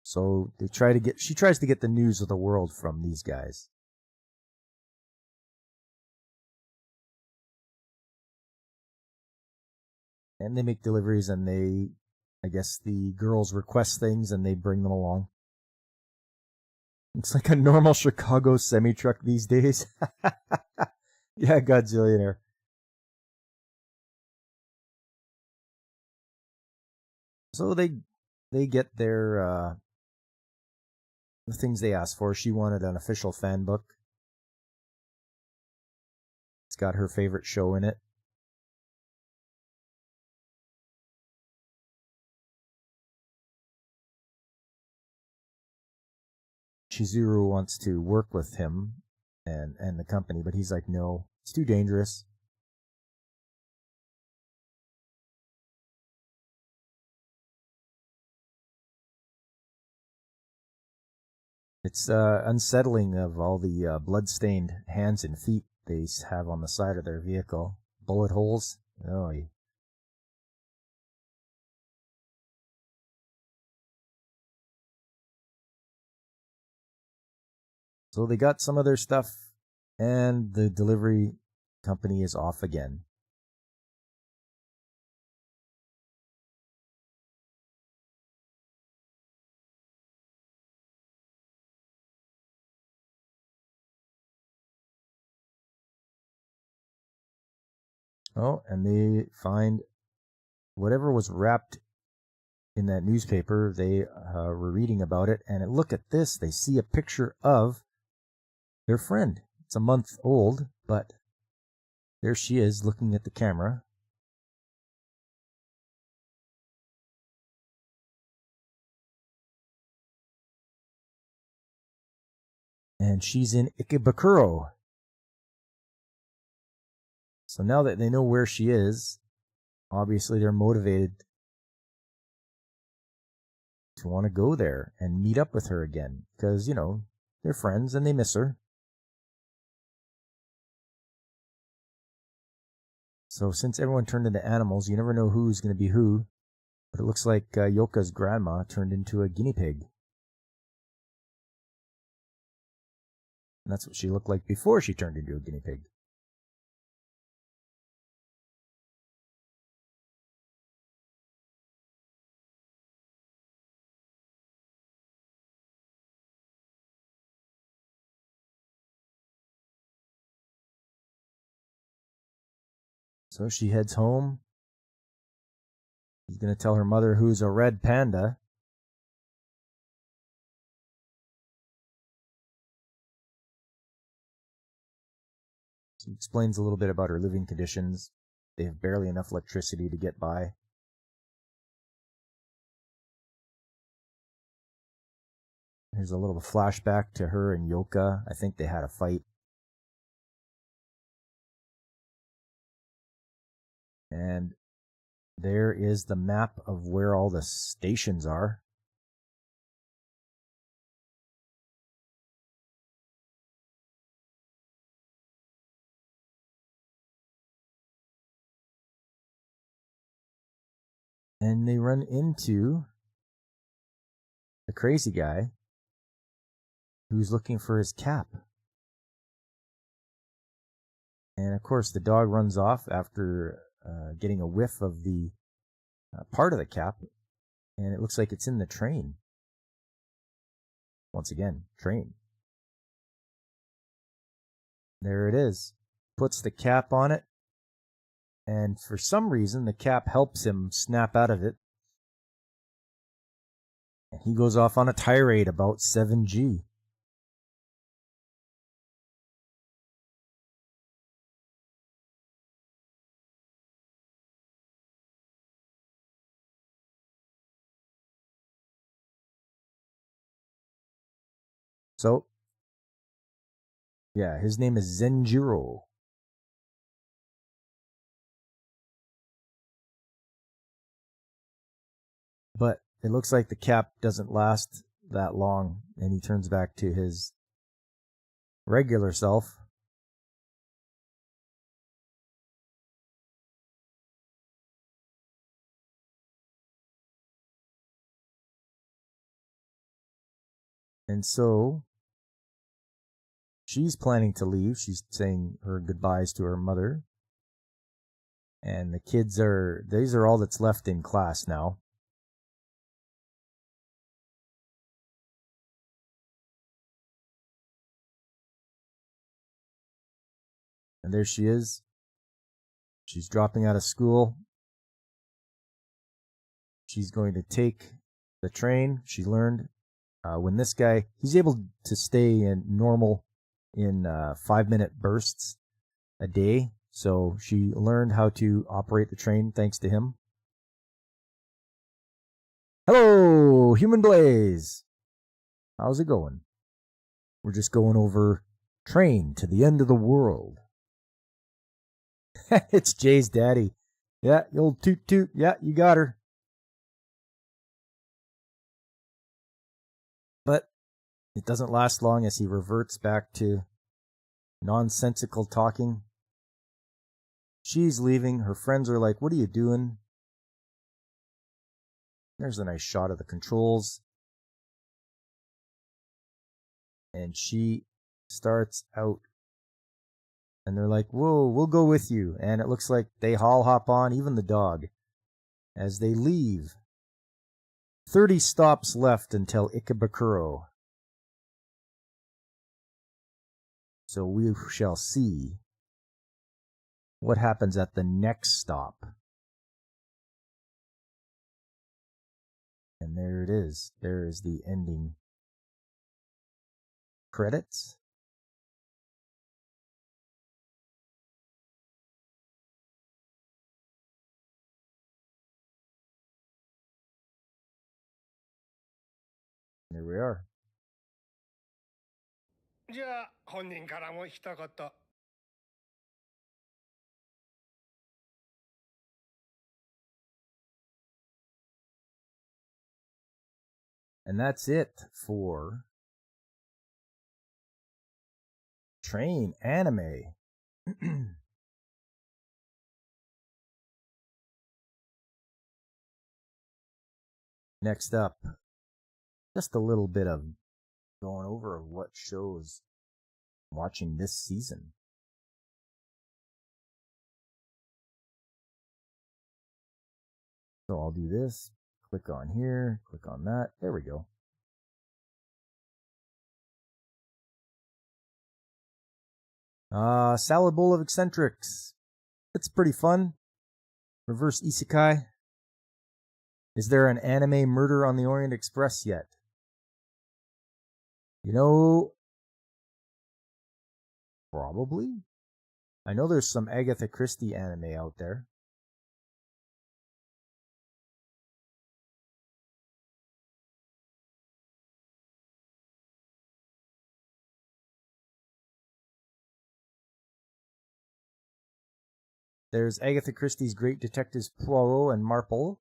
[SPEAKER 1] So she tries to get the news of the world from these guys. And they make deliveries, and I guess the girls request things and they bring them along. It's like a normal Chicago semi-truck these days. Yeah, Godzillionaire. So they get their the things they asked for. She wanted an official fan book. It's got her favorite show in it. Chizuru wants to work with him and the company, but he's like, no, it's too dangerous. It's unsettling of all the blood-stained hands and feet they have on the side of their vehicle. Bullet holes. Oh, so they got some of their stuff, and the delivery company is off again. Oh, and they find whatever was wrapped in that newspaper. They were reading about it, and look at this. They see a picture of their friend. It's a month old, but there she is looking at the camera. And she's in Ikebukuro. So now that they know where she is, obviously they're motivated to want to go there and meet up with her again. Because, they're friends and they miss her. So since everyone turned into animals, you never know who's going to be who. But it looks like Yoka's grandma turned into a guinea pig. And that's what she looked like before she turned into a guinea pig. So she heads home. She's going to tell her mother who's a red panda. She explains a little bit about her living conditions. They have barely enough electricity to get by. Here's a little flashback to her and Yoka. I think they had a fight. And there is the map of where all the stations are. And they run into the crazy guy who's looking for his cap. And of course, the dog runs off after getting a whiff of the part of the cap, and it looks like it's in the train. Once again, train. There it is. Puts the cap on it, and for some reason, the cap helps him snap out of it. And he goes off on a tirade about 7G. So, yeah, his name is Zenjiro. But it looks like the cap doesn't last that long, and he turns back to his regular self. And so she's planning to leave. She's saying her goodbyes to her mother. And the kids these are all that's left in class now. And there she is. She's dropping out of school. She's going to take the train. She learned when this guy, he's able to stay in normal in 5-minute bursts a day. So she learned how to operate the train thanks to him. Hello, Human Blaze. How's it going? We're just going over Train to the End of the World. It's Jay's daddy. Yeah, the old toot toot. Yeah, you got her. But it doesn't last long as he reverts back to nonsensical talking. She's leaving. Her friends are like, what are you doing? There's a nice shot of the controls. And she starts out. And they're like, whoa, we'll go with you. And it looks like they all hop on, even the dog, as they leave. 30 stops left until Ikebukuro. So we shall see what happens at the next stop. And there it is. There is the ending credits. There we are. And that's it for Train Anime. Next up, just a little bit of going over what shows I'm watching this season. So I'll do this, click on here, click on that. There we go. Salad Bowl of Eccentrics. It's pretty fun. Reverse Isekai. Is there an anime Murder on the Orient Express yet? You know, probably. I know there's some Agatha Christie anime out there. There's Agatha Christie's Great Detectives Poirot and Marple.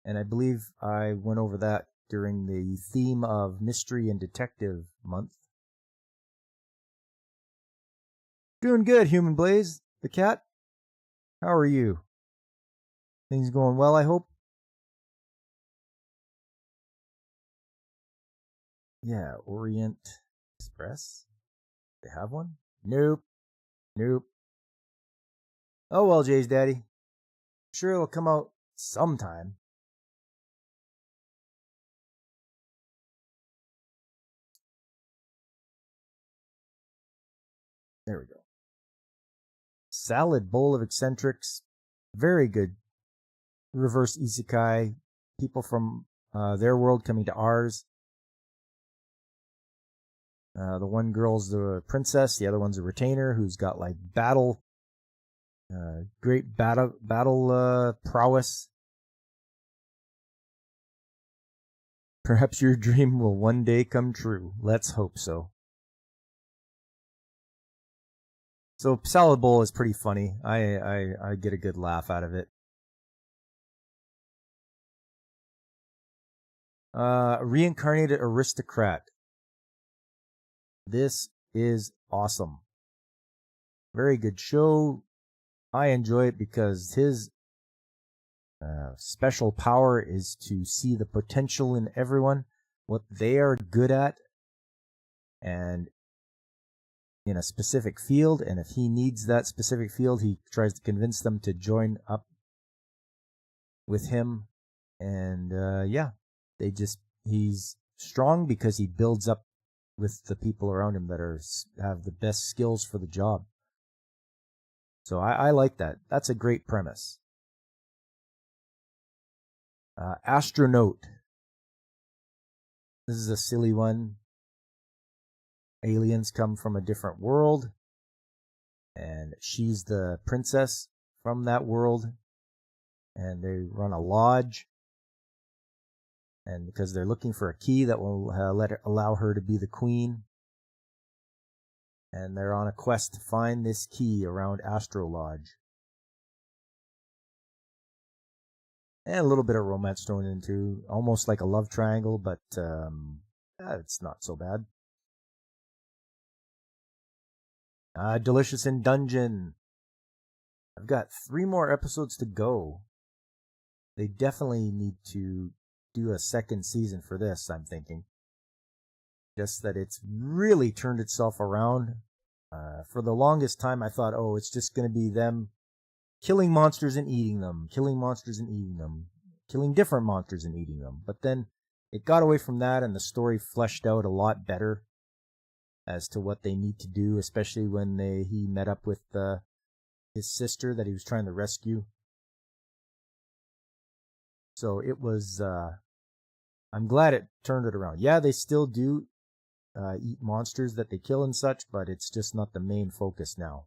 [SPEAKER 1] And I believe I went over that during the theme of Mystery and Detective Month. Doing good, Human Blaze. The cat, how are you? Things going well, I hope? Yeah, Orient Express. They have one? Nope. Oh well, Jay's daddy. Sure it'll come out sometime. There we go. Salad bowl of eccentrics. Very good. Reverse isekai. People from their world coming to ours. The one girl's the princess, the other one's a retainer who's got like great battle prowess. Perhaps your dream will one day come true. Let's hope so. So Salad Bowl is pretty funny. I get a good laugh out of it. Reincarnated Aristocrat. This is awesome. Very good show. I enjoy it because his special power is to see the potential in everyone, what they are good at, and in a specific field. And if he needs that specific field, he tries to convince them to join up with him. And he's strong because he builds up with the people around him that have the best skills for the job. So I like that. That's a great premise. Astronaut. This is a silly one. Aliens come from a different world, and she's the princess from that world, and they run a lodge, and because they're looking for a key that will allow her to be the queen, and they're on a quest to find this key around Astro Lodge. And a little bit of romance thrown into, almost like a love triangle, but it's not so bad. Delicious in Dungeon. I've got 3 more episodes to go. They definitely need to do a second season for this, I'm thinking. Just that it's really turned itself around. For the longest time, I thought, it's just going to be them killing monsters and eating them, killing different monsters and eating them. But then it got away from that, and the story fleshed out a lot better as to what they need to do, especially when he met up with his sister that he was trying to rescue. So it was, I'm glad it turned it around. Yeah, they still do eat monsters that they kill and such, but it's just not the main focus now.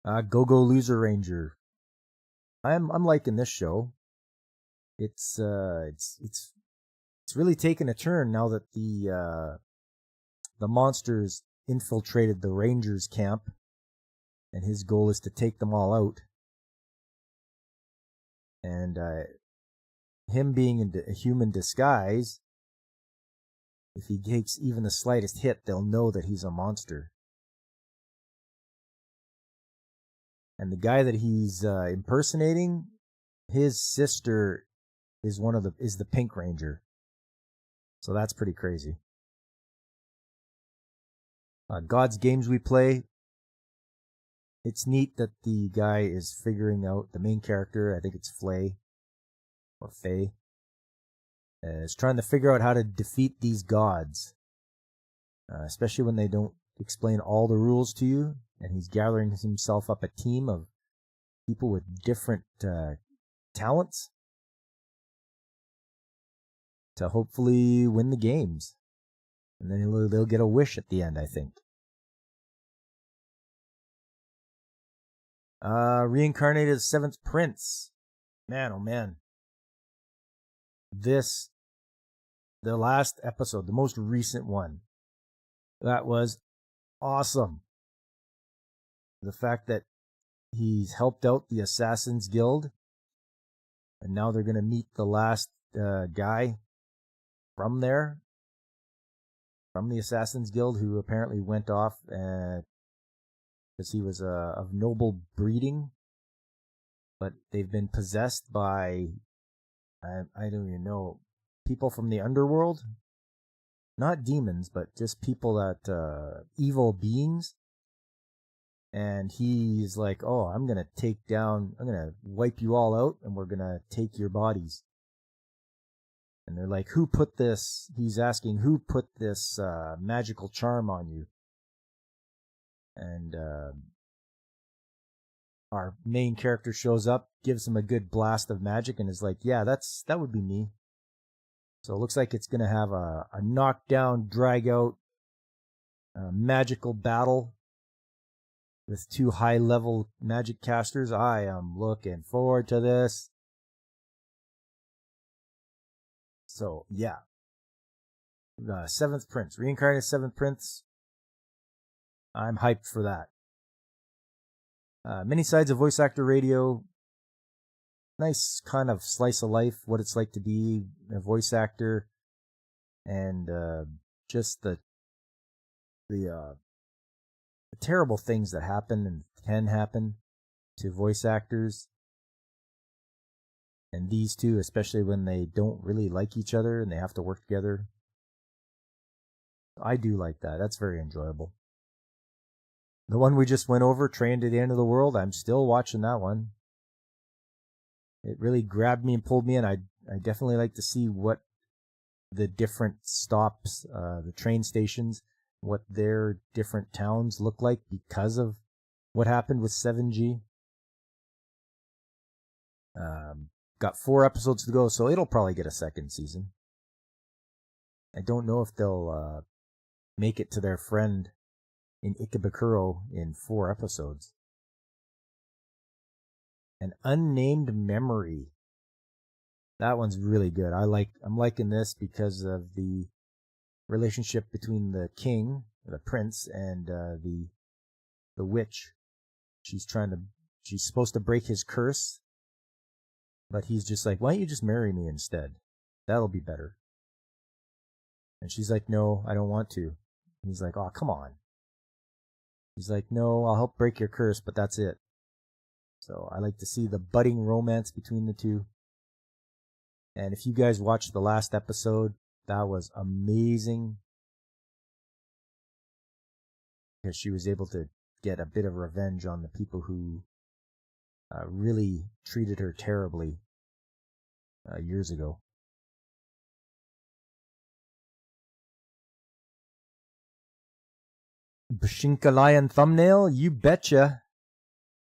[SPEAKER 1] Go-Go Loser Ranger. I'm liking this show. It's really taken a turn now that the monsters infiltrated the Rangers camp, and his goal is to take them all out. And him being in a human disguise, if he takes even the slightest hit, they'll know that he's a monster. And the guy that he's impersonating, his sister is the Pink Ranger. So that's pretty crazy. God's Games We Play. It's neat that the guy is figuring out, the main character, I think it's Flay, or Faye, is trying to figure out how to defeat these gods. Especially when they don't explain all the rules to you, and he's gathering himself up a team of people with different talents to hopefully win the games. And then they'll get a wish at the end, I think. Reincarnated Seventh Prince. Man, oh man. The last episode, the most recent one, that was awesome. The fact that he's helped out the Assassin's Guild, and now they're going to meet the last guy from there, from the Assassin's Guild, who apparently went off because he was of noble breeding, but they've been possessed by, I don't even know, people from the underworld. Not demons, but just people that, evil beings. And he's like, oh, I'm going to wipe you all out, and we're going to take your bodies. And they're like, who put this? He's asking, who put this magical charm on you? And our main character shows up, gives him a good blast of magic, and is like, yeah, that would be me. So it looks like it's going to have a knockdown, drag out, magical battle with two high-level magic casters. I am looking forward to this. So, yeah. Seventh Prince. Reincarnated Seventh Prince. I'm hyped for that. Many Sides of Voice Actor Radio. Nice kind of slice of life, what it's like to be a voice actor. And just the terrible things that happen and can happen to voice actors. And these two, especially when they don't really like each other and they have to work together. I do like that. That's very enjoyable. The one we just went over, Train to the End of the World, I'm still watching that one. It really grabbed me and pulled me in. I definitely like to see what the different stops, the train stations, what their different towns look like because of what happened with 7G. Got 4 episodes to go, so it'll probably get a second season. I don't know if they'll make it to their friend in Ikebukuro in 4 episodes. An Unnamed Memory. That one's really good. I'm liking this because of the relationship between the king, the prince, and the witch. She's supposed to break his curse, but he's just like, why don't you just marry me instead? That'll be better. And she's like, no, I don't want to. And he's like, oh, come on. He's like, no, I'll help break your curse, but that's it. So I like to see the budding romance between the two. And if you guys watched the last episode, that was amazing. Because she was able to get a bit of revenge on the people who really treated her terribly years ago. Bashinka Lion thumbnail? You betcha.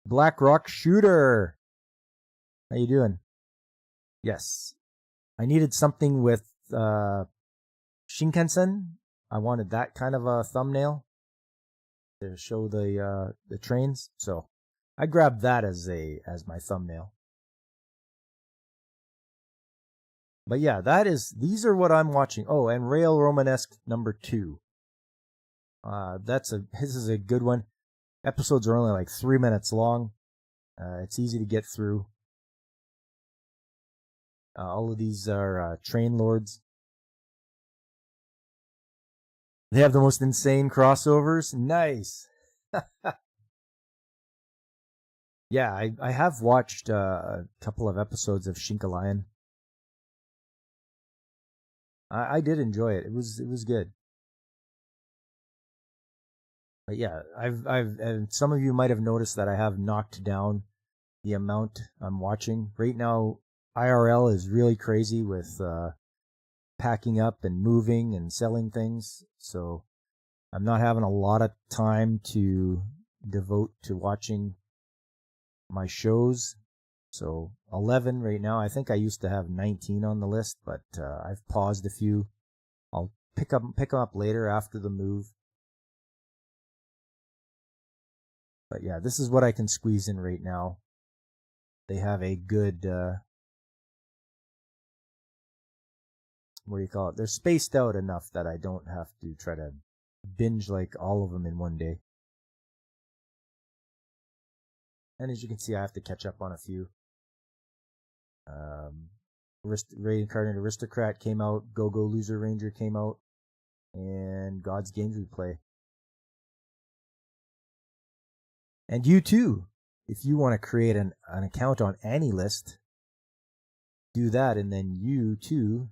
[SPEAKER 1] Black Rock Shooter. How you doing? Yes. I needed something with Shinkansen. I wanted that kind of a thumbnail to show the trains. So I grabbed that as my thumbnail. But yeah, these are what I'm watching. Oh, and Rail Romanesque number 2. This is a good one. Episodes are only like 3 minutes long. It's easy to get through. All of these are train lords. They have the most insane crossovers. Nice. Yeah, I have watched a couple of episodes of Shinka Lion. I did enjoy it. It was good. But yeah, and some of you might have noticed that I have knocked down the amount I'm watching. Right now, IRL is really crazy with packing up and moving and selling things. So I'm not having a lot of time to devote to watching my shows. So 11 right now. I think I used to have 19 on the list, but I've paused a few. I'll pick them up later after the move. But yeah, this is what I can squeeze in right now. They have a good, what do you call it? They're spaced out enough that I don't have to try to binge like all of them in one day. And as you can see, I have to catch up on a few. Reincarnated Aristocrat came out, Go-Go Loser Ranger came out, and God's Games Replay. And you too, if you want to create an account on any list, do that, and then you too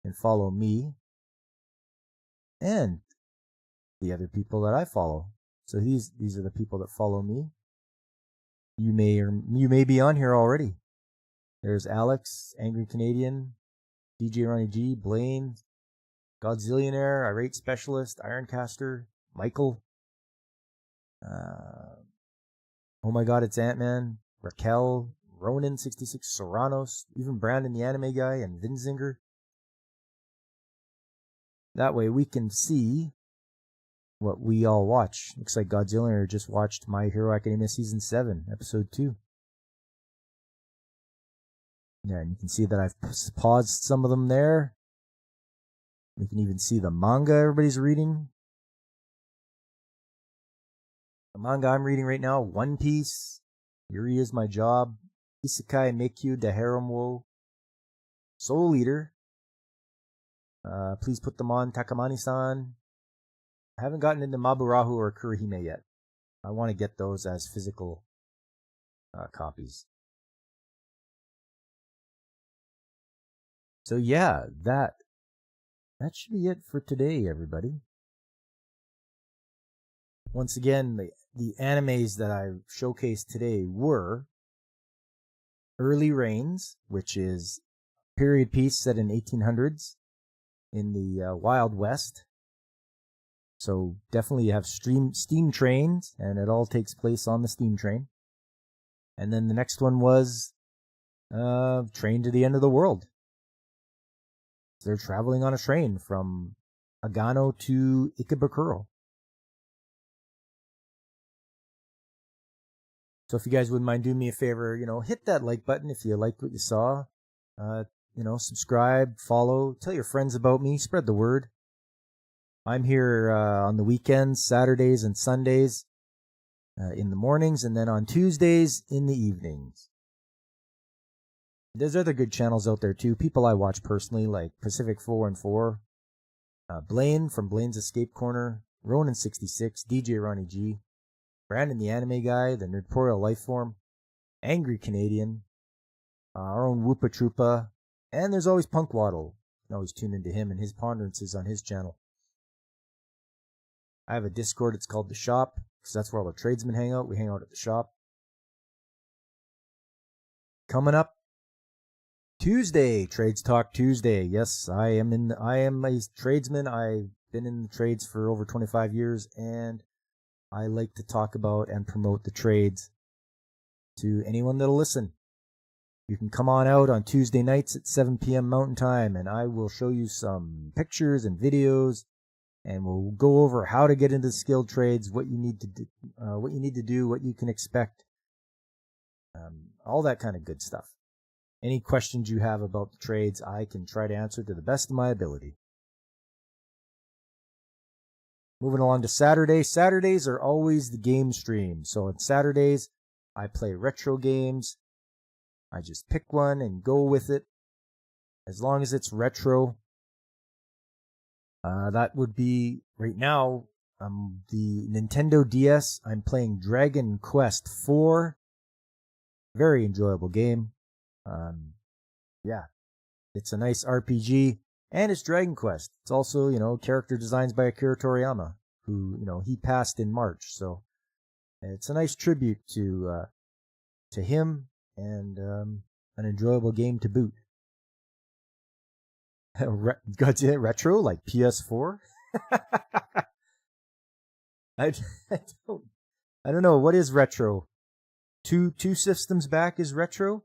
[SPEAKER 1] can follow me and the other people that I follow. So these are the people that follow me. You may be on here already. There's Alex, Angry Canadian, DJ Ronnie G, Blaine, Godzillionaire, Irate Specialist, Ironcaster, Michael. Oh my God, it's Ant-Man, Raquel, Ronin66, Serranos, even Brandon the Anime Guy, and Vinzinger. That way we can see what we all watch. Looks like Godzillionaire just watched My Hero Academia Season 7, Episode 2. Yeah, and you can see that I've paused some of them there. You can even see the manga everybody's reading. The manga I'm reading right now, One Piece, Yuri Is My Job, Isekai Meikyu de Harem Wo, Soul Eater. Please put them on, Takamani-san. I haven't gotten into Maburahu or Kurihime yet. I want to get those as physical copies. So yeah, that should be it for today, everybody. Once again, the animes that I showcased today were Early Rains, which is a period piece set in 1800s in the Wild West. So definitely you have steam trains, and it all takes place on the steam train. And then the next one was Train to the End of the World. They're traveling on a train from Agano to Ikebukuro. So if you guys wouldn't mind doing me a favor, hit that like button if you liked what you saw. Subscribe, follow, tell your friends about me, spread the word. I'm here on the weekends, Saturdays and Sundays in the mornings, and then on Tuesdays in the evenings. There's other good channels out there too, people I watch personally, like Pacific 414, Blaine from Blaine's Escape Corner, Ronin66, DJ Ronnie G, Brandon the Anime Guy, the Nerdporial Lifeform, Angry Canadian, our own Woopa Troopa, and there's always Punk Waddle. You can always tune into him and his ponderances on his channel. I have a Discord, it's called The Shop, because that's where all the tradesmen hang out. We hang out at the shop. Coming up Tuesday, Trades Talk Tuesday. Yes, I am a tradesman. I've been in the trades for over 25 years, and I like to talk about and promote the trades to anyone that'll listen. You can come on out on Tuesday nights at 7 p.m. Mountain Time, and I will show you some pictures and videos, and we'll go over how to get into skilled trades, what you need to do, what you can expect, all that kind of good stuff. Any questions you have about the trades, I can try to answer to the best of my ability. Moving along to Saturday. Saturdays are always the game stream. So on Saturdays, I play retro games. I just pick one and go with it. As long as it's retro. That would be, right now, the Nintendo DS. I'm playing Dragon Quest IV. Very enjoyable game. Yeah, it's a nice RPG, and it's Dragon Quest. It's also, character designs by Akira Toriyama, who, he passed in March. So it's a nice tribute to him, and an enjoyable game to boot. Godzilla retro, like PS4? I don't know. What is retro? Two systems back is retro?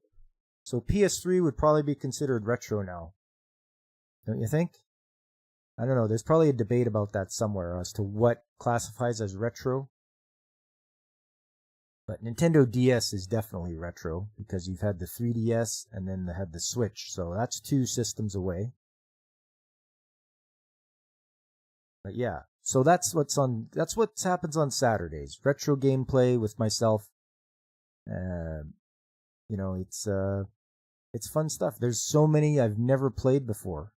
[SPEAKER 1] So PS3 would probably be considered retro now. Don't you think? I don't know. There's probably a debate about that somewhere as to what classifies as retro. But Nintendo DS is definitely retro because you've had the 3DS and then they had the Switch. So that's two systems away. But yeah, so that's what happens on Saturdays. Retro gameplay with myself. It's fun stuff. There's so many I've never played before.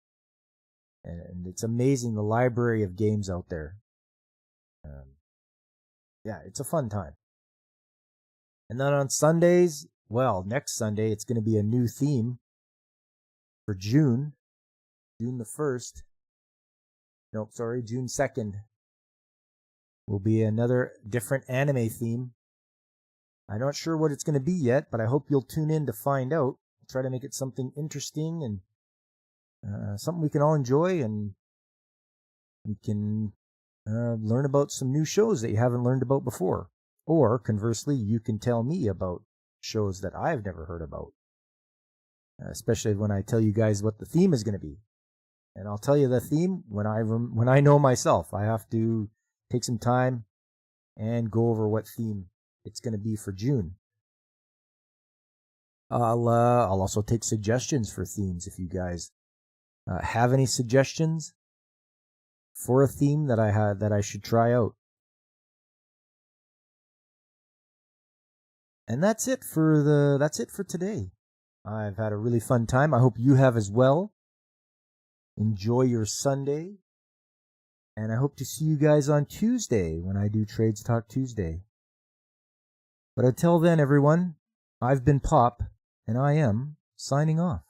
[SPEAKER 1] And it's amazing the library of games out there. Yeah, it's a fun time. And then on Sundays, well, next Sunday, it's going to be a new theme for June the 1st. No, sorry, June 2nd will be another different anime theme. I'm not sure what it's going to be yet, but I hope you'll tune in to find out. I'll try to make it something interesting and something we can all enjoy, and we can learn about some new shows that you haven't learned about before. Or, conversely, you can tell me about shows that I've never heard about. Especially when I tell you guys what the theme is going to be. And I'll tell you the theme when I know myself. I have to take some time and go over what theme it's going to be for June. I'll also take suggestions for themes if you guys have any suggestions for a theme that I should try out. And that's it for today. I've had a really fun time. I hope you have as well. Enjoy your Sunday. And I hope to see you guys on Tuesday when I do Trades Talk Tuesday. But until then, everyone, I've been Pop, and I am signing off.